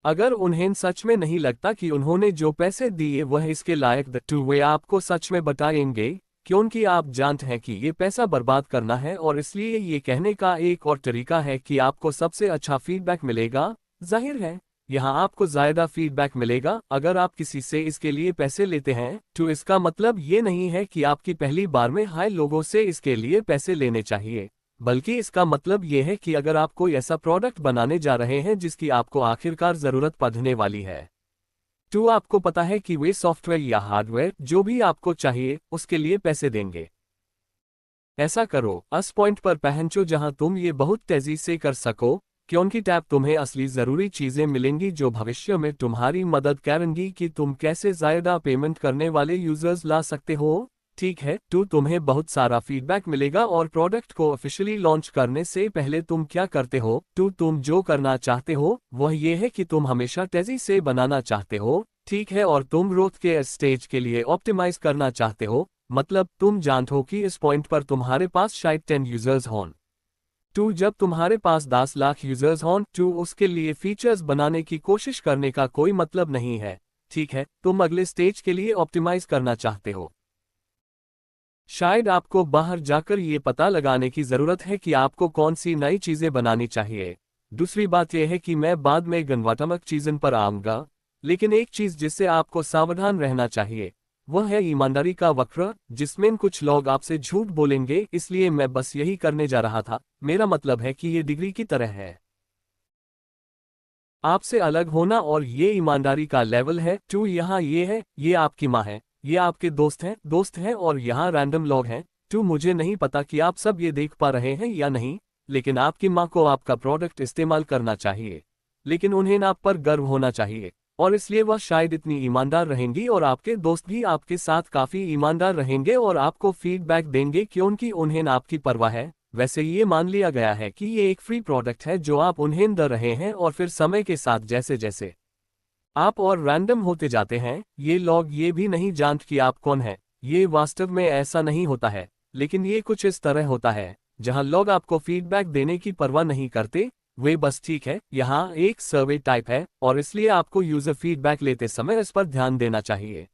अगर उन्हें सच में नहीं लगता कि उन्होंने जो पैसे दिए वह इसके लायक वे आपको सच में बताएंगे, क्योंकि आप जानते हैं कि ये पैसा बर्बाद करना है, और इसलिए ये कहने का एक और तरीका है कि आपको सबसे अच्छा फीडबैक मिलेगा। जाहिर है, यहाँ आपको ज़्यादा फीडबैक मिलेगा अगर आप किसी से इसके लिए पैसे लेते हैं। तो इसका मतलब ये नहीं है कि आपकी पहली बार में हाई लोगों से इसके लिए पैसे लेने चाहिए, बल्कि इसका मतलब यह है कि अगर आप कोई ऐसा प्रोडक्ट बनाने जा रहे हैं जिसकी आपको आखिरकार ज़रूरत पड़ने वाली है, तो आपको पता है कि वे सॉफ्टवेयर या हार्डवेयर जो भी आपको चाहिए उसके लिए पैसे देंगे। ऐसा करो, उस पॉइंट पर पहुंचो जहां तुम ये बहुत तेजी से कर सको, क्योंकि टैब तुम्हें असली ज़रूरी चीज़ें मिलेंगी जो भविष्य में तुम्हारी मदद करेंगी कि तुम कैसे ज़्यादा पेमेंट करने वाले यूजर्स ला सकते हो। ठीक है, तो तुम्हें बहुत सारा फीडबैक मिलेगा, और प्रोडक्ट को ऑफिशियली लॉन्च करने से पहले तुम क्या करते हो, तो तुम जो करना चाहते हो वह ये है कि तुम हमेशा तेजी से बनाना चाहते हो, ठीक है, और तुम ग्रोथ के स्टेज के लिए ऑप्टिमाइज करना चाहते हो। मतलब तुम जानते हो कि इस पॉइंट पर तुम्हारे पास शायद 10 यूजर्स हों, तो जब तुम्हारे पास 10 लाख यूजर्स हों तो उसके लिए फीचर्स बनाने की कोशिश करने का कोई मतलब नहीं है, ठीक है, तुम अगले स्टेज के लिए ऑप्टिमाइज करना चाहते हो। शायद आपको बाहर जाकर ये पता लगाने की ज़रूरत है कि आपको कौन सी नई चीज़ें बनानी चाहिए। दूसरी बात यह है कि मैं बाद में गुणात्मक चीज़ों पर आऊँगा, लेकिन एक चीज़ जिससे आपको सावधान रहना चाहिए वह है ईमानदारी का वक्र, जिसमें कुछ लोग आपसे झूठ बोलेंगे, इसलिए मैं बस यही करने जा रहा था। मेरा मतलब है कि ये डिग्री की तरह है, आपसे अलग होना, और ये ईमानदारी का लेवल है। 2, यहाँ ये है, ये आपकी माँ है, ये आपके दोस्त हैं और यहाँ रैंडम लोग हैं। 2, मुझे नहीं पता कि आप सब ये देख पा रहे हैं या नहीं, लेकिन आपकी माँ को आपका प्रोडक्ट इस्तेमाल करना चाहिए, लेकिन उन्हें आप पर गर्व होना चाहिए, और इसलिए वह शायद इतनी ईमानदार रहेंगी, और आपके दोस्त भी आपके साथ काफ़ी ईमानदार रहेंगे और आपको फीडबैक देंगे क्योंकि उन्हें आपकी परवाह है। वैसे ये मान लिया गया है कि ये एक फ्री प्रोडक्ट है जो आप उन्हें दे रहे हैं, और फिर समय के साथ जैसे जैसे आप और रैंडम होते जाते हैं, ये लोग ये भी नहीं जानते कि आप कौन हैं। ये वास्तव में ऐसा नहीं होता है, लेकिन ये कुछ इस तरह होता है जहां लोग आपको फीडबैक देने की परवाह नहीं करते। वे बस ठीक है, यहाँ एक सर्वे टाइप है, और इसलिए आपको यूजर फीडबैक लेते समय इस पर ध्यान देना चाहिए।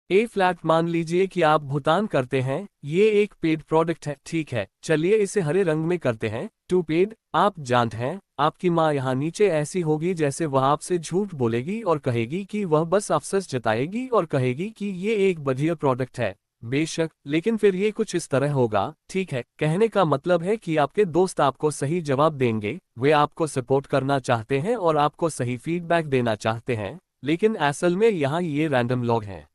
ए फ्लैट, मान लीजिए कि आप भुगतान करते हैं, ये एक पेड प्रोडक्ट है, ठीक है, चलिए इसे हरे रंग में करते हैं। Two paid. आप जानते हैं, आपकी माँ यहाँ नीचे ऐसी होगी जैसे वह आपसे झूठ बोलेगी और कहेगी कि वह बस अफसोस जताएगी और कहेगी कि ये एक बढ़िया प्रोडक्ट है। बेशक, लेकिन फिर ये कुछ इस तरह होगा, ठीक है। कहने का मतलब है कि आपके दोस्त आपको सही जवाब देंगे, वे आपको सपोर्ट करना चाहते हैं और आपको सही फीडबैक देना चाहते हैं, लेकिन असल में यहाँ ये रैंडम लोग हैं।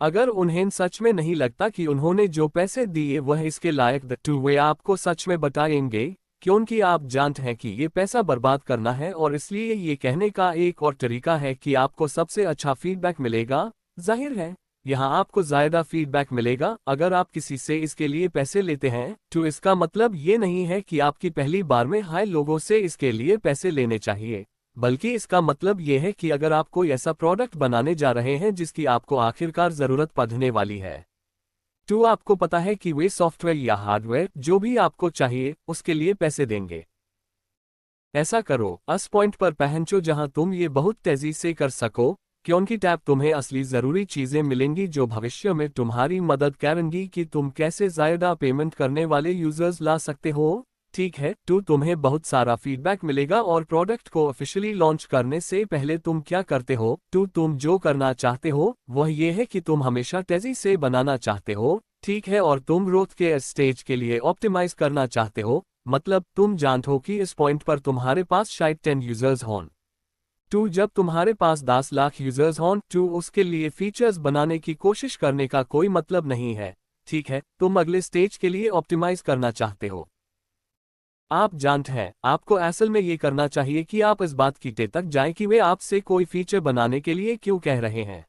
अगर उन्हें सच में नहीं लगता कि उन्होंने जो पैसे दिए वह इसके लायक तो वे आपको सच में बताएंगे, क्योंकि आप जानते हैं कि ये पैसा बर्बाद करना है, और इसलिए ये कहने का एक और तरीका है कि आपको सबसे अच्छा फीडबैक मिलेगा। जाहिर है, यहाँ आपको ज़्यादा फीडबैक मिलेगा अगर आप किसी से इसके लिए पैसे लेते हैं। तो इसका मतलब ये नहीं है कि आपकी पहली बार में हाई लोगों से इसके लिए पैसे लेने चाहिए, बल्कि इसका मतलब यह है कि अगर आप कोई ऐसा प्रोडक्ट बनाने जा रहे हैं जिसकी आपको आखिरकार ज़रूरत पड़ने वाली है, तो आपको पता है कि वे सॉफ्टवेयर या हार्डवेयर जो भी आपको चाहिए उसके लिए पैसे देंगे। ऐसा करो, उस पॉइंट पर पहुंचो जहां तुम ये बहुत तेजी से कर सको, क्योंकि टैब तुम्हें असली ज़रूरी चीज़ें मिलेंगी जो भविष्य में तुम्हारी मदद करेंगी कि तुम कैसे ज़्यादा पेमेंट करने वाले यूजर्स ला सकते हो। ठीक है, तो तुम्हें बहुत सारा फीडबैक मिलेगा, और प्रोडक्ट को ऑफिशियली लॉन्च करने से पहले तुम क्या करते हो, तो तुम जो करना चाहते हो वह ये है कि तुम हमेशा तेजी से बनाना चाहते हो, ठीक है, और तुम ग्रोथ के स्टेज के लिए ऑप्टिमाइज करना चाहते हो। मतलब तुम जानते हो कि इस पॉइंट पर तुम्हारे पास शायद 10 यूजर्स हों, तो जब तुम्हारे पास 10 लाख यूजर्स हों तो उसके लिए फीचर्स बनाने की कोशिश करने का कोई मतलब नहीं है। ठीक है, तुम अगले स्टेज के लिए ऑप्टिमाइज करना चाहते हो। आप जानते हैं, आपको असल में ये करना चाहिए कि आप इस बात की तय तक जाएं कि वे आपसे कोई फीचर बनाने के लिए क्यों कह रहे हैं।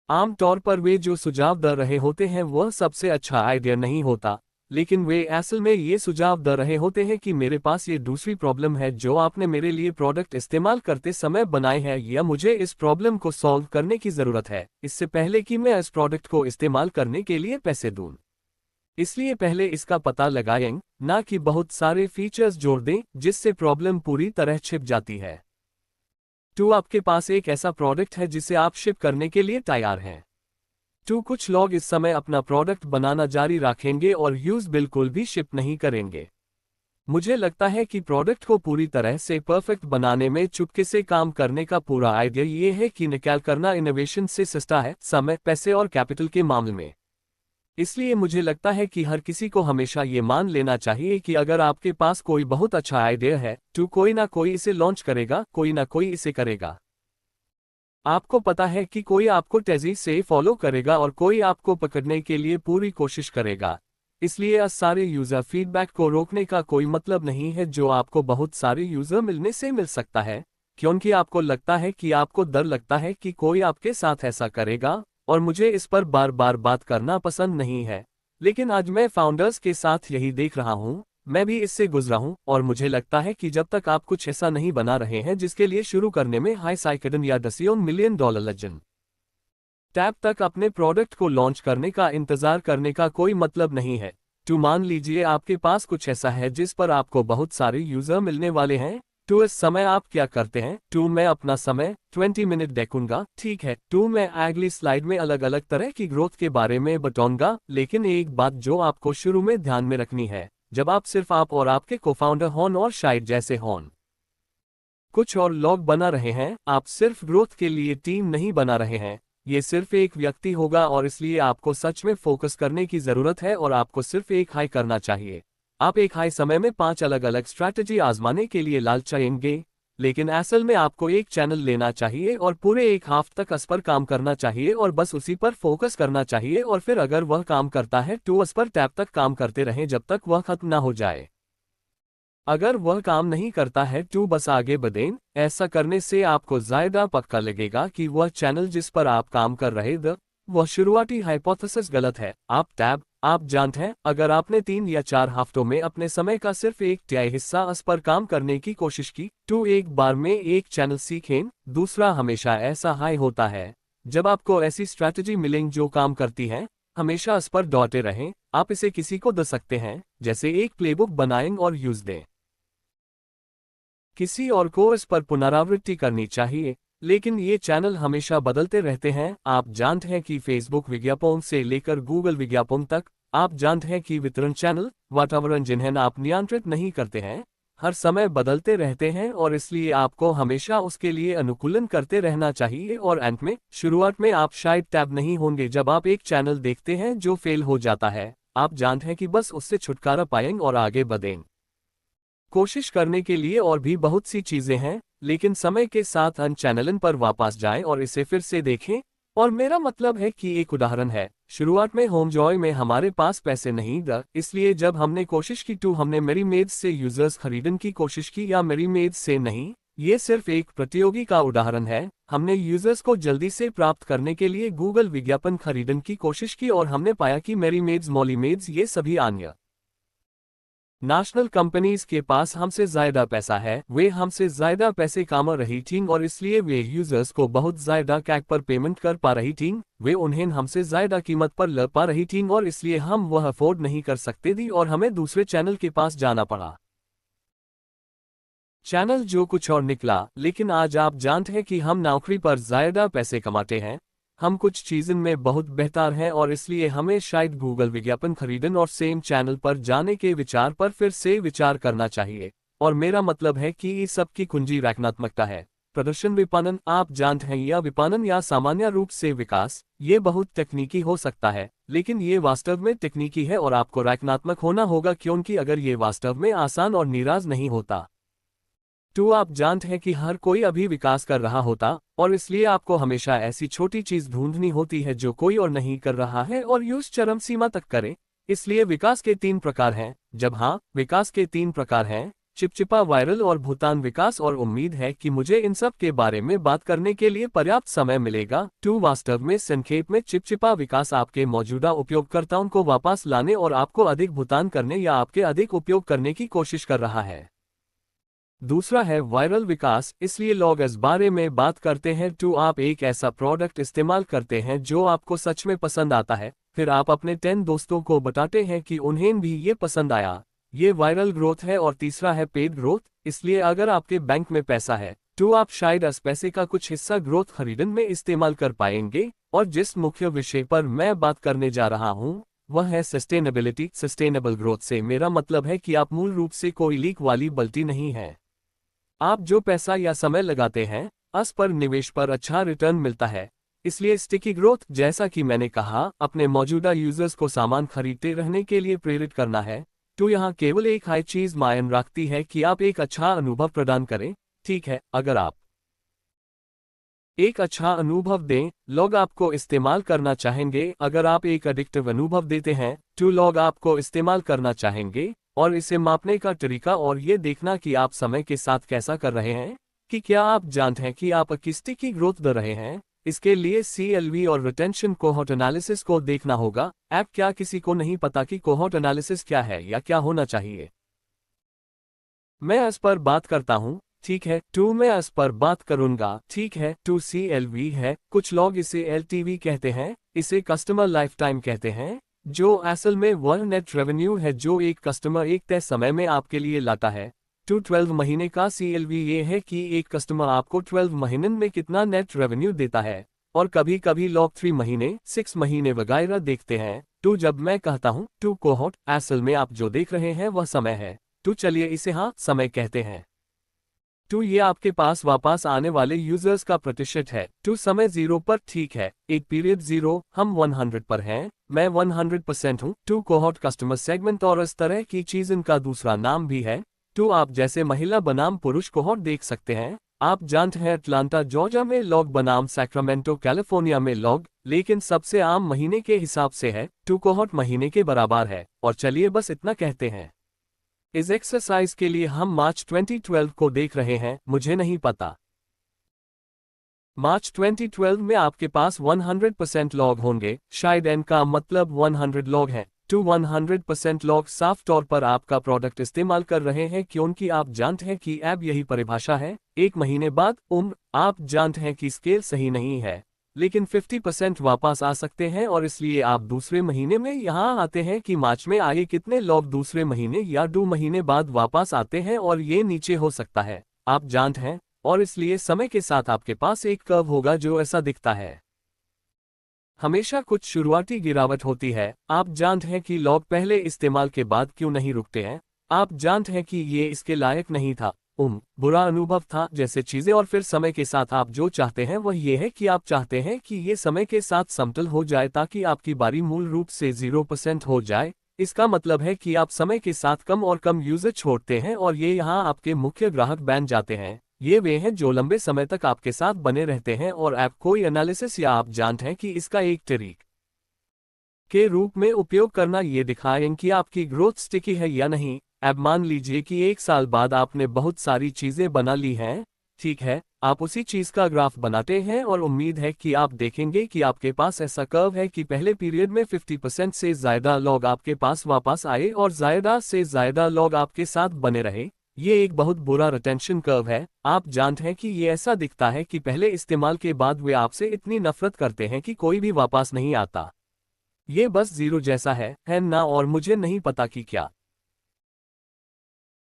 आमतौर पर वे जो सुझाव दे रहे होते हैं वह सबसे अच्छा आइडिया नहीं होता, लेकिन वे असल में ये सुझाव दे रहे होते हैं कि मेरे पास ये दूसरी प्रॉब्लम है जो आपने मेरे लिए प्रोडक्ट इस्तेमाल करते समय बनाए है, या मुझे इस प्रॉब्लम को सॉल्व करने की ज़रूरत है इससे पहले कि मैं इस प्रोडक्ट को इस्तेमाल करने के लिए पैसे दूं। इसलिए पहले इसका पता लगाएं, ना कि बहुत सारे फीचर्स जोड़ दें जिससे प्रॉब्लम पूरी तरह छिप जाती है। तो आपके पास एक ऐसा प्रोडक्ट है जिसे आप शिप करने के लिए तैयार हैं। तो कुछ लोग इस समय अपना प्रोडक्ट बनाना जारी रखेंगे और यूज बिल्कुल भी शिप नहीं करेंगे। मुझे लगता है कि प्रोडक्ट को पूरी तरह से परफेक्ट बनाने में चुपके से काम करने का पूरा आइडिया ये है कि निकाल करना इनोवेशन से सस्ता है, समय, पैसे और कैपिटल के मामले में। इसलिए मुझे लगता है कि हर किसी को हमेशा ये मान लेना चाहिए कि अगर आपके पास कोई बहुत अच्छा आइडिया है तो कोई ना कोई इसे लॉन्च करेगा, कोई ना कोई इसे करेगा। आपको पता है कि कोई आपको तेजी से फॉलो करेगा और कोई आपको पकड़ने के लिए पूरी कोशिश करेगा। इसलिए इस सारे यूज़र फीडबैक को रोकने का कोई मतलब नहीं है जो आपको बहुत सारे यूज़र मिलने से मिल सकता है, क्योंकि आपको लगता है कि आपको डर लगता है कि कोई आपके साथ ऐसा करेगा, और मुझे इस पर बार बार बात करना पसंद नहीं है, लेकिन आज मैं फाउंडर्स के साथ यही देख रहा हूँ। मैं भी इससे गुजरा हूँ, और मुझे लगता है कि जब तक आप कुछ ऐसा नहीं बना रहे हैं जिसके लिए शुरू करने में हाई साइकिडन या $10 मिलियन लगन टैब तक अपने प्रोडक्ट को लॉन्च करने का इंतजार करने का कोई मतलब नहीं है। तो मान लीजिए आपके पास कुछ ऐसा है जिस पर आपको बहुत सारे यूजर मिलने वाले हैं, तो इस समय आप क्या करते हैं? तो मैं अपना समय 20 मिनट देखूंगा, ठीक है। तो मैं अगली स्लाइड में अलग अलग तरह की ग्रोथ के बारे में बताऊंगा, लेकिन एक बात जो आपको शुरू में ध्यान में रखनी है, जब आप सिर्फ आप और आपके कोफाउंडर हों और शायद जैसे हों कुछ और लोग बना रहे हैं, आप सिर्फ ग्रोथ के लिए टीम नहीं बना रहे हैं, ये सिर्फ एक व्यक्ति होगा, और इसलिए आपको सच में फोकस करने की ज़रूरत है और आपको सिर्फ एक हाई करना चाहिए। आप एक हाई समय में 5 अलग अलग स्ट्रैटेजी आजमाने के लिए लालचाएंगे, लेकिन असल में आपको एक चैनल लेना चाहिए और पूरे एक हफ्ते तक उस पर काम करना चाहिए और बस उसी पर फोकस करना चाहिए, और फिर अगर वह काम करता है तो उस पर टैब तक काम करते रहें जब तक वह खत्म ना हो जाए। अगर वह काम नहीं करता है तो बस आगे बढ़ें। ऐसा करने से आपको ज़्यादा पक्का लगेगा कि वह चैनल जिस पर आप काम कर रहे थे वह शुरुआती हाइपोथेसिस गलत है। आप टैब आप जानते हैं, अगर आपने 3 या 4 हफ्तों में अपने समय का सिर्फ एक तिहाई हिस्सा इस पर काम करने की कोशिश की, तो एक बार में एक चैनल सीखें। दूसरा, हमेशा ऐसा हाई होता है जब आपको ऐसी स्ट्रैटेजी मिलेंगी जो काम करती है। हमेशा इस पर डटे रहें। आप इसे किसी को दे सकते हैं, जैसे एक प्लेबुक बनाएं और यूज दें। किसी और को इस पर पुनरावृत्ति करनी चाहिए, लेकिन ये चैनल हमेशा बदलते रहते हैं। आप जानते हैं कि फेसबुक विज्ञापन से लेकर गूगल विज्ञापन तक, आप जानते हैं कि वितरण चैनल, वातावरण जिन्हें आप नियंत्रित नहीं करते हैं, हर समय बदलते रहते हैं और इसलिए आपको हमेशा उसके लिए अनुकूलन करते रहना चाहिए। और अंत में, शुरुआत में आप शायद टैब नहीं होंगे जब आप एक चैनल देखते हैं जो फेल हो जाता है। आप जानते हैं कि बस उससे छुटकारा पाएंगे और आगे बढ़ेंगे। कोशिश करने के लिए और भी बहुत सी चीजें हैं, लेकिन समय के साथ अन्य चैनलन पर वापस जाएं और इसे फिर से देखें। और मेरा मतलब है कि एक उदाहरण है, शुरुआत में होमजॉय में हमारे पास पैसे नहीं था, इसलिए जब हमने कोशिश की तो हमने मेरी मेड्स से यूजर्स खरीदने की कोशिश की, या मेरी मेड्स से नहीं। ये सिर्फ एक प्रतियोगी का उदाहरण है। हमने यूजर्स को जल्दी से प्राप्त करने के लिए गूगल विज्ञापन खरीदने की कोशिश की और हमने पाया कि मेरी मेड्स, मॉली मेड्स, ये सभी अन्य नेशनल कंपनीज के पास हमसे ज्यादा पैसा है। वे हमसे ज्यादा पैसे कमा रही थीं और इसलिए वे यूजर्स को बहुत ज्यादा कैक पर पेमेंट कर पा रही थीं। वे उन्हें हमसे ज्यादा कीमत पर ले पा रही थीं और इसलिए हम वह अफोर्ड नहीं कर सकते थे और हमें दूसरे चैनल के पास जाना पड़ा। चैनल जो कुछ और निकला, लेकिन आज आप जानते हैं कि हम नौकरी पर ज्यादा पैसे कमाते हैं। हम कुछ चीज़ों में बहुत बेहतर हैं और इसलिए हमें शायद गूगल विज्ञापन खरीदने और सेम चैनल पर जाने के विचार पर फिर से विचार करना चाहिए। और मेरा मतलब है कि इस सब की कुंजी रचनात्मकता है। प्रदर्शन विपणन, आप जानते हैं, या विपणन या सामान्य रूप से विकास, ये बहुत तकनीकी हो सकता है, लेकिन ये वास्तव में तकनीकी है और आपको रचनात्मक होना होगा, क्योंकि अगर ये वास्तव में आसान और निराश नहीं होता तो आप जानते हैं कि हर कोई अभी विकास कर रहा होता। और इसलिए आपको हमेशा ऐसी छोटी चीज ढूंढनी होती है जो कोई और नहीं कर रहा है और यूज चरम सीमा तक करे। इसलिए विकास के 3 प्रकार हैं। जब हाँ, विकास के 3 प्रकार हैं, चिपचिपा, वायरल और भुगतान विकास। और उम्मीद है कि मुझे इन सब के बारे में बात करने के लिए पर्याप्त समय मिलेगा। 2 वास्तव में संक्षेप में, चिपचिपा विकास आपके मौजूदा उपयोगकर्ताओं को वापस लाने और आपको अधिक भुगतान करने या आपके अधिक उपयोग करने की कोशिश कर रहा है। दूसरा है वायरल विकास, इसलिए लोग इस बारे में बात करते हैं तो आप एक ऐसा प्रोडक्ट इस्तेमाल करते हैं जो आपको सच में पसंद आता है, फिर आप अपने 10 दोस्तों को बताते हैं कि उन्हें भी ये पसंद आया। ये वायरल ग्रोथ है। और तीसरा है पेड ग्रोथ, इसलिए अगर आपके बैंक में पैसा है तो आप शायद इस पैसे का कुछ हिस्सा ग्रोथ खरीदने में इस्तेमाल कर पाएंगे। और जिस मुख्य विषय पर मैं बात करने जा रहा हूँ वह है सस्टेनेबिलिटी। सस्टेनेबल ग्रोथ से मेरा मतलब है कि आप मूल रूप से कोई लीक वाली बल्टी नहीं है। आप जो पैसा या समय लगाते हैं उस पर निवेश पर अच्छा रिटर्न मिलता है। इसलिए स्टिकी ग्रोथ, जैसा कि मैंने कहा, अपने मौजूदा यूजर्स को सामान खरीदते रहने के लिए प्रेरित करना है। तो यहाँ केवल एक हाई चीज मायने रखती है कि आप एक अच्छा अनुभव प्रदान करें। ठीक है, अगर आप एक अच्छा अनुभव दें, लोग आपको इस्तेमाल करना चाहेंगे। अगर आप एक एडिक्टिव अनुभव देते हैं तो लोग आपको इस्तेमाल करना चाहेंगे। और इसे मापने का तरीका और ये देखना कि आप समय के साथ कैसा कर रहे हैं, कि क्या आप जानते हैं कि आप किस की ग्रोथ दे रहे हैं। इसके लिए CLV और रिटेंशन कोहॉर्ट एनालिसिस को देखना होगा। ऐप, क्या किसी को नहीं पता कि कोहॉर्ट एनालिसिस क्या है या क्या होना चाहिए? मैं इस पर बात करता हूँ, ठीक है। तो मैं इस पर बात करूंगा, ठीक है। तो CLV है, कुछ लोग इसे LTV कहते हैं, इसे कस्टमर लाइफ टाइम कहते हैं, जो असल में वह नेट रेवेन्यू है जो एक कस्टमर एक तय समय में आपके लिए लाता है। तो 12 महीने का CLV ये है कि एक कस्टमर आपको 12 महीने में कितना नेट रेवेन्यू देता है। और कभी कभी लोग 3 महीने, 6 महीने वगैरह देखते हैं। तो जब मैं कहता हूँ तो कोहॉर्ट, असल में आप जो देख रहे हैं वह समय है। तो चलिए इसे हाँ समय कहते हैं। तो ये आपके पास वापस आने वाले यूजर्स का प्रतिशत है। तो समय 0 पर, ठीक है। एक पीरियड 0, हम 100 पर हैं, मैं 100% हूँ। तो कोहॉर्ट कस्टमर सेगमेंट और इस तरह की चीज इनका दूसरा नाम भी है। तो आप जैसे महिला बनाम पुरुष कोहॉर्ट देख सकते हैं। आप जानते हैं अटलांटा जॉर्जिया में लोग बनाम सैक्रामेंटो कैलिफोर्निया में लोग, लेकिन सबसे आम महीने के हिसाब से है। तो कोहॉर्ट महीने के बराबर है। और चलिए बस इतना कहते हैं। इस एक्सरसाइज के लिए हम मार्च 2012 को देख रहे हैं, मुझे नहीं पता। मार्च 2012 में आपके पास 100% लॉग होंगे, शायद n का मतलब 100 लॉग है। टू 100% लोग साफ तौर पर आपका प्रोडक्ट इस्तेमाल कर रहे हैं क्योंकि आप जानते हैं कि ऐप यही परिभाषा है। एक महीने बाद उम्र, आप जानते हैं कि स्केल सही नहीं है, लेकिन 50% वापस आ सकते हैं और इसलिए आप दूसरे महीने में यहां आते हैं कि मार्च में आए कितने लोग दूसरे महीने या 2 महीने बाद वापस आते हैं और ये नीचे हो सकता है, आप जानते हैं, और इसलिए समय के साथ आपके पास एक कर्व होगा जो ऐसा दिखता है। हमेशा कुछ शुरुआती गिरावट होती है, आप जानते हैं कि लोग पहले इस्तेमाल के बाद क्यों नहीं रुकते हैं, आप जानते हैं कि ये इसके लायक नहीं था, बुरा अनुभव था जैसे चीजें, और फिर समय के साथ आप जो चाहते हैं वह ये है कि आप चाहते हैं कि ये समय के साथ समतल हो जाए ताकि आपकी बारी मूल रूप से 0% हो जाए। इसका मतलब है कि आप समय के साथ कम और कम यूजर छोड़ते हैं और ये यहाँ आपके मुख्य ग्राहक बन जाते हैं। ये वे हैं जो लंबे समय तक आपके साथ बने रहते हैं और ऐप कोई एनालिसिस या आप जानते हैं कि इसका एक तरीक के रूप में उपयोग करना ये दिखाएं कि आपकी ग्रोथ स्टिकी है या नहीं। अब मान लीजिए कि 1 साल बाद आपने बहुत सारी चीजें बना ली हैं, ठीक है, आप उसी चीज का ग्राफ बनाते हैं और उम्मीद है कि आप देखेंगे कि आपके पास ऐसा कर्व है कि पहले पीरियड में 50% से ज्यादा लोग आपके पास वापस आए और ज्यादा से ज्यादा लोग आपके साथ बने रहे। ये एक बहुत बुरा रिटेंशन कर्व है। आप जानते हैं कि ये ऐसा दिखता है कि पहले इस्तेमाल के बाद वे आपसे इतनी नफरत करते हैं कि कोई भी वापस नहीं आता। ये बस जीरो जैसा है ना, और मुझे नहीं पता कि क्या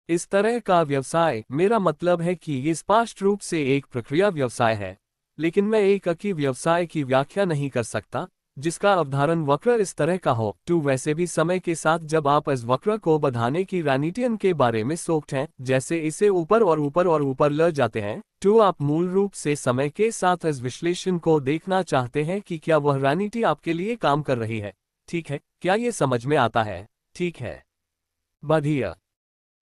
इस तरह का व्यवसाय, मेरा मतलब है कि ये स्पष्ट रूप से एक प्रक्रिया व्यवसाय है, लेकिन मैं एक अकी व्यवसाय की व्याख्या नहीं कर सकता जिसका अवधारण वक्र इस तरह का हो। वैसे भी समय के साथ जब आप इस वक्र को बढ़ाने की रणनीतियों के बारे में सोचते हैं, जैसे इसे ऊपर और ऊपर और ऊपर ले जाते हैं, आप मूल रूप से समय के साथ इस विश्लेषण को देखना चाहते हैं कि क्या वह रणनीति आपके लिए काम कर रही है। ठीक है, क्या ये समझ में आता है? ठीक है, बढ़िया।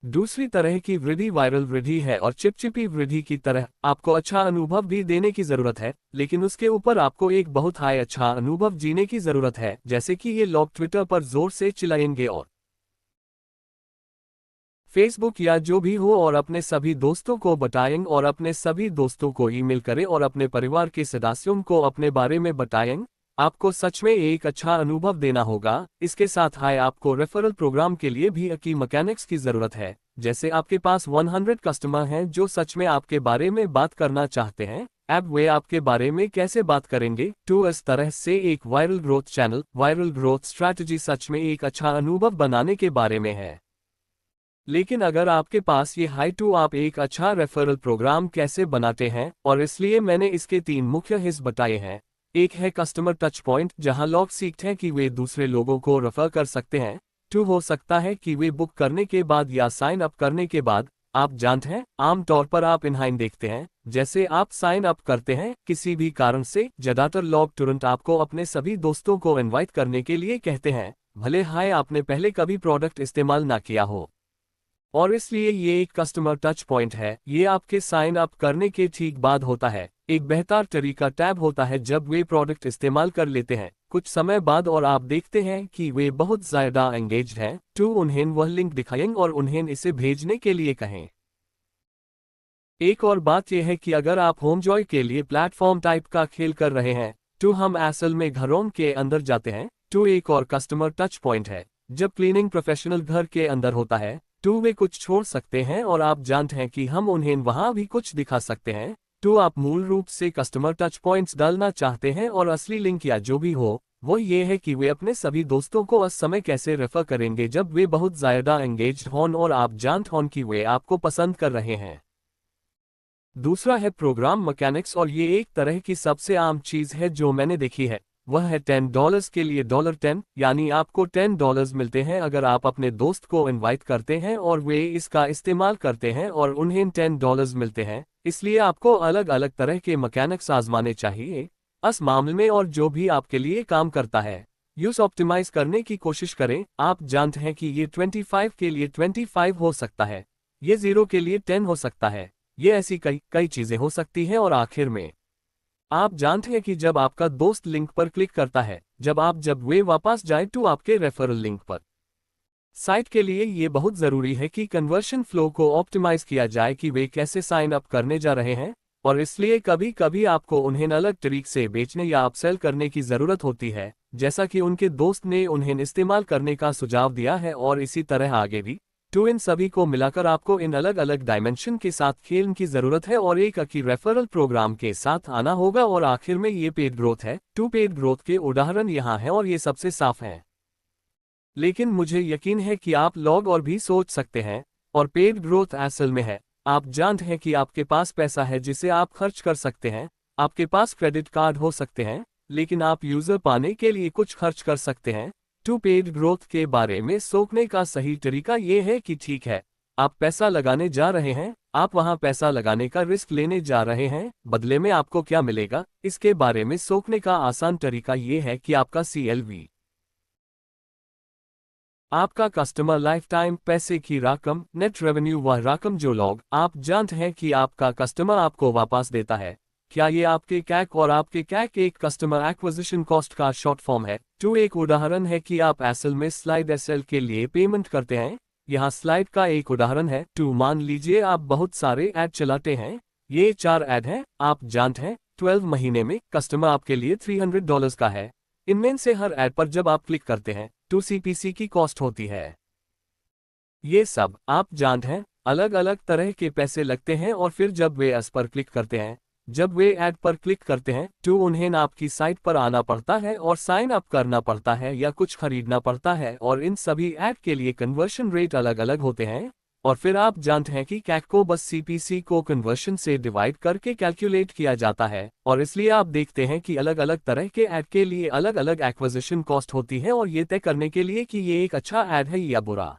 दूसरी तरह की वृद्धि वायरल वृद्धि है और चिपचिपी वृद्धि की तरह आपको अच्छा अनुभव भी देने की जरूरत है, लेकिन उसके ऊपर आपको एक बहुत हाई अच्छा अनुभव जीने की जरूरत है, जैसे कि ये लोग ट्विटर पर जोर से चिल्लाएंगे और फेसबुक या जो भी हो और अपने सभी दोस्तों को बताएं और अपने सभी दोस्तों को ईमेल करें और अपने परिवार के सदस्यों को अपने बारे में बताएं। आपको सच में एक अच्छा अनुभव देना होगा। इसके साथ हाय आपको रेफरल प्रोग्राम के लिए भी की मैकेनिक्स की जरूरत है। जैसे आपके पास 100 कस्टमर हैं जो सच में आपके बारे में बात करना चाहते हैं, अब वे आपके बारे में कैसे बात करेंगे? इस तरह से एक viral growth channel, viral growth strategy सच में एक अच्छा अनुभव बनाने के बारे में है। लेकिन अगर आपके पास ये हाई आप एक अच्छा रेफरल प्रोग्राम कैसे बनाते हैं, और इसलिए मैंने इसके 3 मुख्य हिस्से बताए हैं। एक है कस्टमर टच पॉइंट, जहां लोग सीखते हैं कि वे दूसरे लोगों को रेफर कर सकते हैं। हो सकता है कि वे बुक करने के बाद या साइन अप करने के बाद। आप जानते हैं, आमतौर पर आप इनहाइन देखते हैं, जैसे आप साइन अप करते हैं किसी भी कारण से, ज्यादातर लोग तुरंत आपको अपने सभी दोस्तों को इनवाइट करने के लिए कहते हैं, भले हाय आपने पहले कभी प्रोडक्ट इस्तेमाल ना किया हो। और इसलिए ये एक कस्टमर टच पॉइंट है। ये आपके साइन अप करने के ठीक बाद होता है। एक बेहतर तरीका टैब होता है जब वे प्रोडक्ट इस्तेमाल कर लेते हैं कुछ समय बाद और आप देखते हैं कि वे बहुत ज्यादा एंगेज्ड हैं, उन्हें वह लिंक दिखाएं और उन्हें इसे भेजने के लिए कहें। एक और बात यह है कि अगर आप होमजॉय के लिए प्लेटफॉर्म टाइप का खेल कर रहे हैं, हम असल में घरों के अंदर जाते हैं। एक और कस्टमर टच पॉइंट है जब क्लीनिंग प्रोफेशनल घर के अंदर होता है, वे कुछ छोड़ सकते हैं और आप जानते हैं कि हम उन्हें वहां भी कुछ दिखा सकते हैं। आप मूल रूप से कस्टमर टच पॉइंट्स डालना चाहते हैं और असली लिंक या जो भी हो वो ये है कि वे अपने सभी दोस्तों को उस समय कैसे रेफर करेंगे जब वे बहुत ज्यादा एंगेज्ड हों और आप जानते हों कि वे आपको पसंद कर रहे हैं। दूसरा है प्रोग्राम मैकेनिक्स, और ये एक तरह की सबसे आम चीज है जो मैंने देखी है। वह है $10 के लिए $10, यानी आपको $10 मिलते हैं अगर आप अपने दोस्त को इनवाइट करते हैं और वे इसका इस्तेमाल करते हैं और उन्हें $10 मिलते हैं। इसलिए आपको अलग अलग तरह के मैकेनिक्स आजमाने चाहिए इस मामले में, और जो भी आपके लिए काम करता है यूज ऑप्टिमाइज करने की कोशिश करें। आप जानते हैं कि ये 25 के लिए 25 हो सकता है, ये 0 के लिए 10 हो सकता है, ये ऐसी कई चीजें हो सकती हैं। और आखिर में आप जानते हैं कि जब आपका दोस्त लिंक पर क्लिक करता है, जब वे वापस जाए आपके रेफरल लिंक पर साइट के लिए, ये बहुत जरूरी है कि कन्वर्शन फ्लो को ऑप्टिमाइज किया जाए कि वे कैसे साइन अप करने जा रहे हैं और इसलिए कभी कभी आपको उन्हें अलग तरीके से बेचने या अपसेल करने की ज़रूरत होती है, जैसा कि उनके दोस्त ने उन्हें इस्तेमाल करने का सुझाव दिया है और इसी तरह आगे भी। तो इन सभी को मिलाकर आपको इन अलग अलग डायमेंशन के साथ खेलने की ज़रूरत है और एक की रेफरल प्रोग्राम के साथ आना होगा। और आखिर में ये पेड ग्रोथ है। टू पेड ग्रोथ के उदाहरण यहाँ हैं और ये सबसे साफ हैं। लेकिन मुझे यकीन है कि आप लोग और भी सोच सकते हैं, और पेड ग्रोथ असल में है। आप जानते हैं कि आपके पास पैसा है जिसे आप खर्च कर सकते हैं, आपके पास क्रेडिट कार्ड हो सकते हैं, लेकिन आप यूजर पाने के लिए कुछ खर्च कर सकते हैं। टू पेड ग्रोथ के बारे में सोचने का सही तरीका यह है कि ठीक है, आप पैसा लगाने जा रहे हैं, आप वहां पैसा लगाने का रिस्क लेने जा रहे हैं, बदले में आपको क्या मिलेगा, इसके बारे में सोचने का आसान तरीका यह है कि आपका CLV, आपका कस्टमर लाइफ टाइम पैसे की रकम, नेट रेवेन्यू, वह रकम जो लोग आप जानते हैं कि आपका कस्टमर आपको वापस देता है। क्या ये आपके कैक और आपके कैक एक कस्टमर एक्विजिशन कॉस्ट का शॉर्ट फॉर्म है? तो एक उदाहरण है कि आप असल में स्लाइड SL के लिए पेमेंट करते हैं। यहाँ स्लाइड का एक उदाहरण है। तो मान लीजिए आप बहुत सारे ऐड चलाते हैं, ये 4 ऐड हैं, आप जानते हैं 12 महीने में कस्टमर आपके लिए $300 का है। इनमें से हर ऐड पर जब आप क्लिक करते हैं तो CPC की कॉस्ट होती है। ये सब आप जानते हैं, अलग अलग तरह के पैसे लगते हैं। और फिर जब वे एस पर क्लिक करते हैं, जब वे ऐड पर क्लिक करते हैं, तो उन्हें आपकी साइट पर आना पड़ता है और साइन अप करना पड़ता है या कुछ खरीदना पड़ता है। और इन सभी ऐड के लिए कन्वर्शन रेट अलग अलग होते हैं। और फिर आप जानते हैं कि कैक को बस CPC को कन्वर्शन से डिवाइड करके कैलकुलेट किया जाता है। और इसलिए आप देखते हैं कि अलग अलग तरह के ऐड के लिए अलग अलग एक्विजिशन कॉस्ट होती है। और ये तय करने के लिए कि ये एक अच्छा ऐड है या बुरा,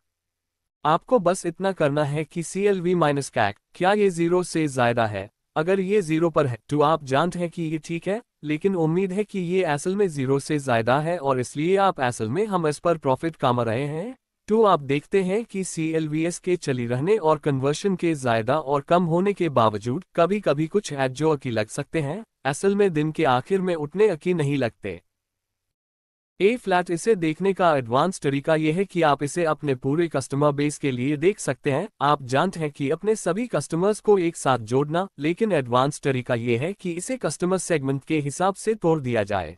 आपको बस इतना करना है कि CLV माइनस कैक, क्या ये 0 से ज़्यादा है? अगर ये 0 पर है तो आप जानते हैं कि ये ठीक है, लेकिन उम्मीद है कि ये असल में 0 से ज़्यादा है और इसलिए आप असल में हम इस पर प्रॉफिट कमा रहे हैं। तो आप देखते हैं कि CLVs के चली रहने और कन्वर्शन के ज़्यादा और कम होने के बावजूद कभी कभी कुछ ऐड जो अकी लग सकते हैं, असल में दिन के आखिर में उतने अकी नहीं लगते। फ्लैट इसे देखने का एडवांस तरीका यह है कि आप इसे अपने पूरे कस्टमर बेस के लिए देख सकते हैं। आप जानते हैं कि अपने सभी कस्टमर्स को एक साथ जोड़ना, लेकिन एडवांस तरीका यह है कि इसे कस्टमर सेगमेंट के हिसाब से तोड़ दिया जाए।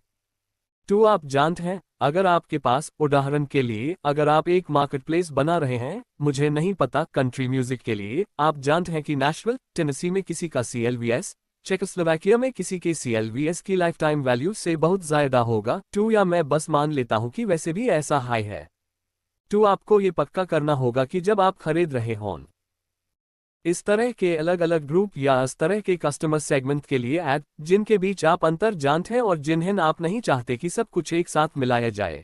तो आप जानते हैं, अगर आपके पास उदाहरण के लिए अगर आप एक मार्केटप्लेस बना रहे हैं, मुझे नहीं पता, कंट्री म्यूजिक के लिए, आप जानते हैं कि नैशविल, टेनेसी में किसी का CLVs, चेकोस्लोवाकिया में किसी के CLVs की लाइफ टाइम वैल्यू से बहुत ज़्यादा होगा। तो या मैं बस मान लेता हूं कि वैसे भी ऐसा हाई है। तो आपको ये पक्का करना होगा कि जब आप खरीद रहे हों इस तरह के अलग अलग ग्रुप या इस तरह के कस्टमर सेगमेंट के लिए ऐड, जिनके बीच आप अंतर जानते हैं और जिन्हें आप नहीं चाहते कि सब कुछ एक साथ मिलाया जाए।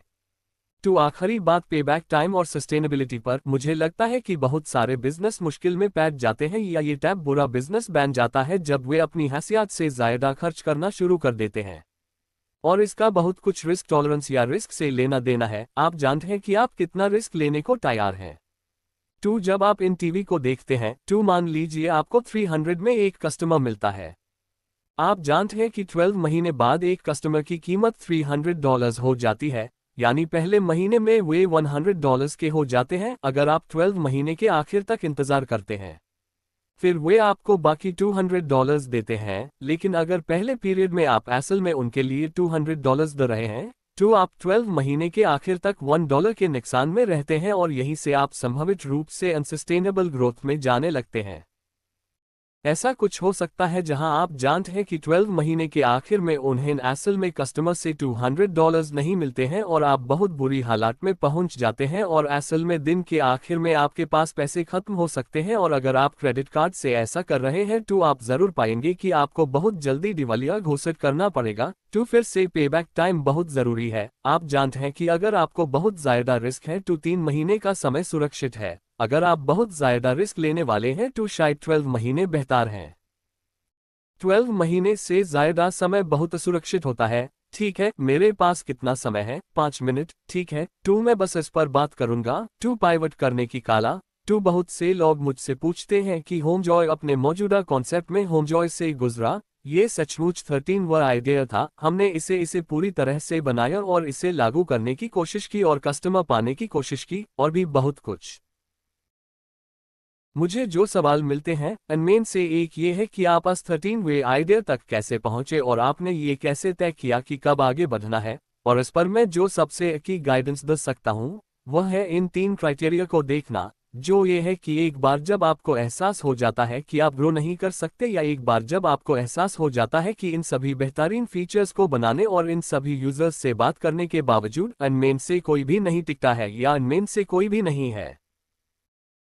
तो आखिरी बात पेबैक टाइम और सस्टेनेबिलिटी पर। मुझे लगता है कि बहुत सारे बिजनेस मुश्किल में पैट जाते हैं या ये टैब बुरा बिजनेस बन जाता है जब वे अपनी हैसियत से ज़्यादा खर्च करना शुरू कर देते हैं। और इसका बहुत कुछ रिस्क टॉलरेंस या रिस्क से लेना देना है। आप जानते हैं कि आप कितना रिस्क लेने को तैयार हैं। तो जब आप इन टीवी को देखते हैं, तो मान लीजिए आपको 300 में एक कस्टमर मिलता है। आप जानते हैं कि 12 महीने बाद एक कस्टमर की कीमत $300 हो जाती है, यानी पहले महीने में वे $100 के हो जाते हैं अगर आप 12 महीने के आखिर तक इंतजार करते हैं। फिर वे आपको बाकी $200 देते हैं, लेकिन अगर पहले पीरियड में आप असल में उनके लिए $200 दे रहे हैं, तो आप 12 महीने के आखिर तक $1 के नुकसान में रहते हैं और यहीं से आप संभावित रूप से अनसस्टेनेबल ग्रोथ में जाने लगते हैं। ऐसा कुछ हो सकता है जहां आप जानते हैं कि 12 महीने के आखिर में उन्हें असल में कस्टमर से $200 नहीं मिलते हैं और आप बहुत बुरी हालात में पहुंच जाते हैं और असल में दिन के आखिर में आपके पास पैसे खत्म हो सकते हैं। और अगर आप क्रेडिट कार्ड से ऐसा कर रहे हैं तो आप जरूर पाएंगे कि आपको बहुत जल्दी दिवालिया घोषित करना पड़ेगा। तो फिर से पेबैक टाइम बहुत जरूरी है। आप जानते हैं कि अगर आपको बहुत ज्यादा रिस्क है तो 3 महीने का समय सुरक्षित है। अगर आप बहुत ज्यादा रिस्क लेने वाले हैं तो शायद 12 महीने बेहतर हैं। 12 महीने से ज्यादा समय बहुत सुरक्षित होता है। ठीक है, मेरे पास कितना समय है? 5 मिनट। ठीक है, तो मैं बस इस पर बात करूंगा। टू पाइवट करने की कला। तो बहुत से लोग मुझसे पूछते हैं कि होमजॉय अपने मौजूदा कॉन्सेप्ट में होमजॉय से गुजरा। ये सचमुच 13 आइडिया था। हमने इसे पूरी तरह से बनाया और इसे लागू करने की कोशिश की और कस्टमर पाने की कोशिश की और भी बहुत कुछ। मुझे जो सवाल मिलते हैं उनमें से एक ये है कि आप इस 13 वे आइडिया तक कैसे पहुंचे और आपने ये कैसे तय किया कि कब आगे बढ़ना है, और इस पर मैं जो सबसे की गाइडेंस दे सकता हूं वह है इन 3 क्राइटेरिया को देखना, जो ये है कि एक बार जब आपको एहसास हो जाता है कि आप ग्रो नहीं कर सकते, या एक बार जब आपको एहसास हो जाता है कि इन सभी बेहतरीन फीचर्स को बनाने और इन सभी यूजर्स से बात करने के बावजूद इनमें से कोई भी नहीं टिकता है या इनमें से कोई भी नहीं है।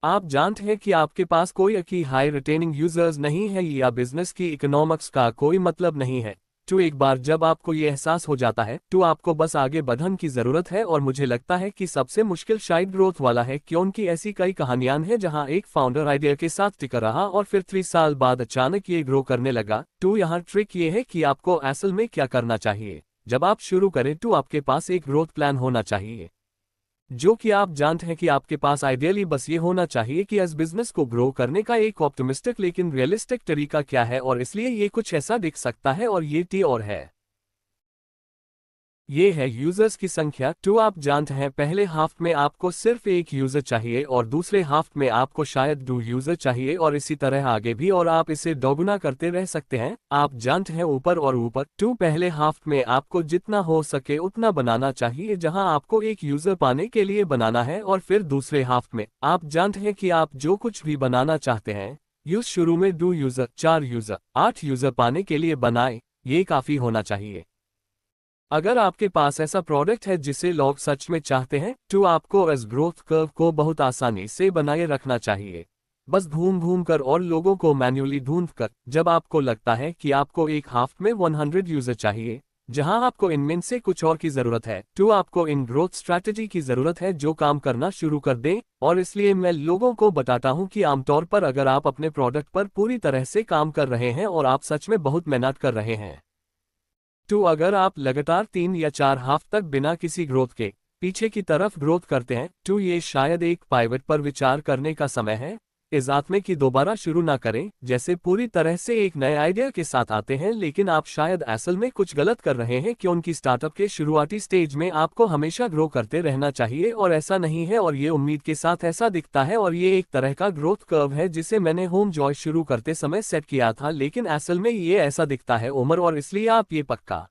आप जानते हैं कि आपके पास कोई की हाई रिटेनिंग यूजर्स नहीं है या बिजनेस की इकोनॉमिक्स का कोई मतलब नहीं है। तो एक बार जब आपको ये एहसास हो जाता है तो आपको बस आगे बढ़ने की जरूरत है, और मुझे लगता है कि सबसे मुश्किल शायद ग्रोथ वाला है, क्योंकि ऐसी कई कहानियां हैं जहां एक फाउंडर आइडिया के साथ टिका रहा और फिर 3 साल बाद अचानक ये ग्रो करने लगा। तो यहाँ ट्रिक ये है कि आपको असल में क्या करना चाहिए। जब आप शुरू करें तो आपके पास एक ग्रोथ प्लान होना चाहिए, जो कि आप जानते हैं कि आपके पास आइडियली बस ये होना चाहिए कि इस बिजनेस को ग्रो करने का एक ऑप्टिमिस्टिक लेकिन रियलिस्टिक तरीका क्या है, और इसलिए ये कुछ ऐसा दिख सकता है, और ये टी और है। ये है यूजर्स की संख्या। तो आप जानते हैं पहले हाफ में आपको सिर्फ एक यूजर चाहिए और दूसरे हाफ में आपको शायद 2 यूजर चाहिए, और इसी तरह आगे भी, और आप इसे दोगुना करते रह सकते हैं। आप जानते हैं ऊपर और ऊपर। तो पहले हाफ में आपको जितना हो सके उतना बनाना चाहिए जहां आपको एक यूजर पाने के लिए बनाना है, और फिर दूसरे हाफ में आप जानते हैं कि आप जो कुछ भी बनाना चाहते हैं यूज शुरू में 2 यूजर, 4 यूजर, 8 यूजर पाने के लिए बनाए, ये काफी होना चाहिए। अगर आपके पास ऐसा प्रोडक्ट है जिसे लोग सच में चाहते हैं तो आपको इस ग्रोथ कर्व को बहुत आसानी से बनाए रखना चाहिए, बस घूम घूम कर और लोगों को मैन्युअली ढूंढ कर। जब आपको लगता है कि आपको एक हाफ में 100 यूजर चाहिए जहां आपको इनमें से कुछ और की जरूरत है, तो आपको इन ग्रोथ स्ट्रैटेजी की जरूरत है जो काम करना शुरू कर दें। और इसलिए मैं लोगों को बताता हूं कि आमतौर पर अगर आप अपने प्रोडक्ट पर पूरी तरह से काम कर रहे हैं और आप सच में बहुत मेहनत कर रहे हैं, तो अगर आप लगातार 3 या 4 हाफ तक बिना किसी ग्रोथ के पीछे की तरफ ग्रोथ करते हैं, तो ये शायद एक पाइवट पर विचार करने का समय है। इस आत्मे की दोबारा शुरू ना करें जैसे पूरी तरह से एक नए आइडिया के साथ आते हैं, लेकिन आप शायद असल में कुछ गलत कर रहे हैं, क्योंकि स्टार्टअप के शुरुआती स्टेज में आपको हमेशा ग्रो करते रहना चाहिए और ऐसा नहीं है, और ये उम्मीद के साथ ऐसा दिखता है, और ये एक तरह का ग्रोथ कर्व है जिसे मैंने होम जॉय शुरू करते समय सेट किया था, लेकिन असल में ये ऐसा दिखता है उम्र, और इसलिए आप ये पक्का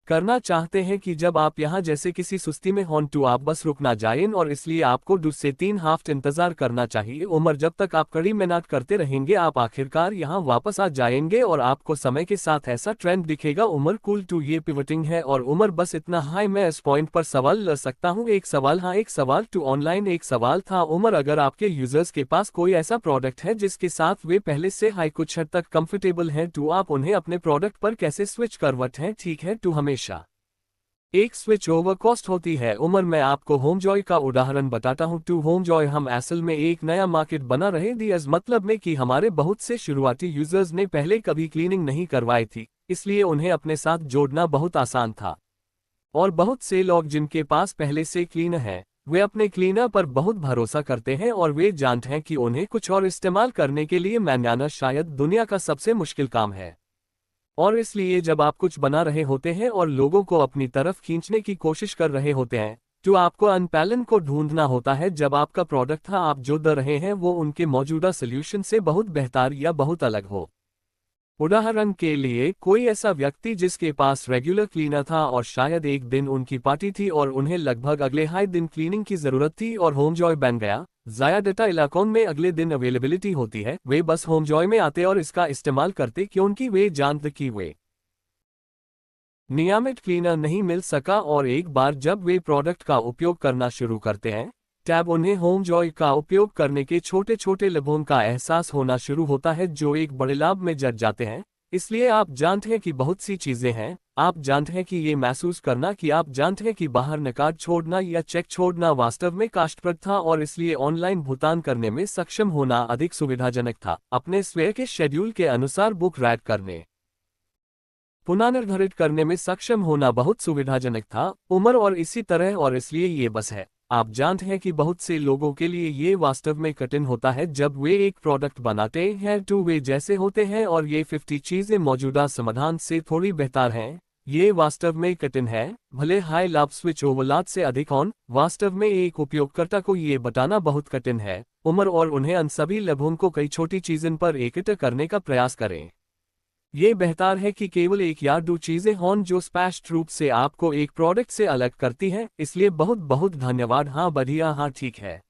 करना चाहते हैं कि जब आप यहाँ जैसे किसी सुस्ती में हों तो आप बस रुक ना जाएं, और इसलिए आपको 2 से 3 हाफ इंतजार करना चाहिए उम्र। जब तक आप कड़ी मेहनत करते रहेंगे आप आखिरकार यहाँ वापस आ जाएंगे और आपको समय के साथ ऐसा ट्रेंड दिखेगा। उम्र कूल टू ये पिवटिंग है, और उम्र बस इतना हाई। मैं इस पॉइंट पर सवाल ले सकता हूँ, एक सवाल हाँ, एक सवाल टू ऑनलाइन एक सवाल था उम्र, अगर आपके यूजर्स के पास कोई ऐसा प्रोडक्ट है जिसके साथ वे पहले से हाई कुछ हद तक कंफर्टेबल हैं, तो आप उन्हें अपने प्रोडक्ट पर कैसे स्विच करवट हैं। ठीक है, तो हमेशा एक स्विच ओवर कॉस्ट होती है उम्र। मैं आपको होम जॉय का उदाहरण बताता हूं। टू होम जॉय हम असल में एक नया मार्केट बना रहे थे, इस मतलब में कि हमारे बहुत से शुरुआती यूजर्स ने पहले कभी क्लीनिंग नहीं करवाई थी, इसलिए उन्हें अपने साथ जोड़ना बहुत आसान था। और बहुत से लोग जिनके पास पहले से क्लीनर है वे अपने क्लीनर पर बहुत भरोसा करते हैं, और वे जानते हैं कि उन्हें कुछ और इस्तेमाल करने के लिए मैन्याना शायद दुनिया का सबसे मुश्किल काम है। और इसलिए जब आप कुछ बना रहे होते हैं और लोगों को अपनी तरफ खींचने की कोशिश कर रहे होते हैं, तो आपको अनपैलन को ढूंढना होता है। जब आपका प्रोडक्ट था आप जो दे रहे हैं वो उनके मौजूदा सोल्यूशन से बहुत बेहतर या बहुत अलग हो। उदाहरण के लिए कोई ऐसा व्यक्ति जिसके पास रेगुलर क्लीनर था और शायद एक दिन उनकी पार्टी थी और उन्हें लगभग अगले हाई दिन क्लीनिंग की जरूरत थी और होम जॉय बन गया। ज्यादातर इलाकों में अगले दिन अवेलेबिलिटी होती है, वे बस होम जॉय में आते और इसका इस्तेमाल करते क्योंकि वे जानते कि वे नियमित क्लीनर नहीं मिल सका। और एक बार जब वे प्रोडक्ट का उपयोग करना शुरू करते हैं तब उन्हें होम जॉय का उपयोग करने के छोटे छोटे लाभों का एहसास होना शुरू होता है जो एक बड़े लाभ में जट जाते हैं। इसलिए आप जानते हैं कि बहुत सी चीजें हैं। आप जानते हैं कि ये महसूस करना कि आप जानते हैं कि बाहर नकाद छोड़ना या चेक छोड़ना वास्तव में कष्टप्रद था, और इसलिए ऑनलाइन भुगतान करने में सक्षम होना अधिक सुविधाजनक था। अपने स्वयं के शेड्यूल के अनुसार बुक रैड करने पुनर्निर्धारित करने में सक्षम होना बहुत सुविधाजनक था उम्र, और इसी तरह। और इसलिए ये बस है। आप जानते हैं कि बहुत से लोगों के लिए ये वास्तव में कठिन होता है जब वे एक प्रोडक्ट बनाते हैं तो वे जैसे होते हैं और ये 50 चीजें मौजूदा समाधान से थोड़ी बेहतर हैं। ये वास्तव में कठिन है, भले हाई लाभ स्विच ओवरलैप से अधिक ऑन। वास्तव में एक उपयोगकर्ता को ये बताना बहुत कठिन है उम्र और उन्हें उन सभी लाभों को कई छोटी चीज़ों पर एकत्र करने का प्रयास करें। ये बेहतर है कि केवल एक या दो चीज़ें हों जो स्पष्ट रूप से आपको एक प्रोडक्ट से अलग करती हैं। इसलिए बहुत बहुत धन्यवाद। हाँ बढ़िया, हाँ ठीक है।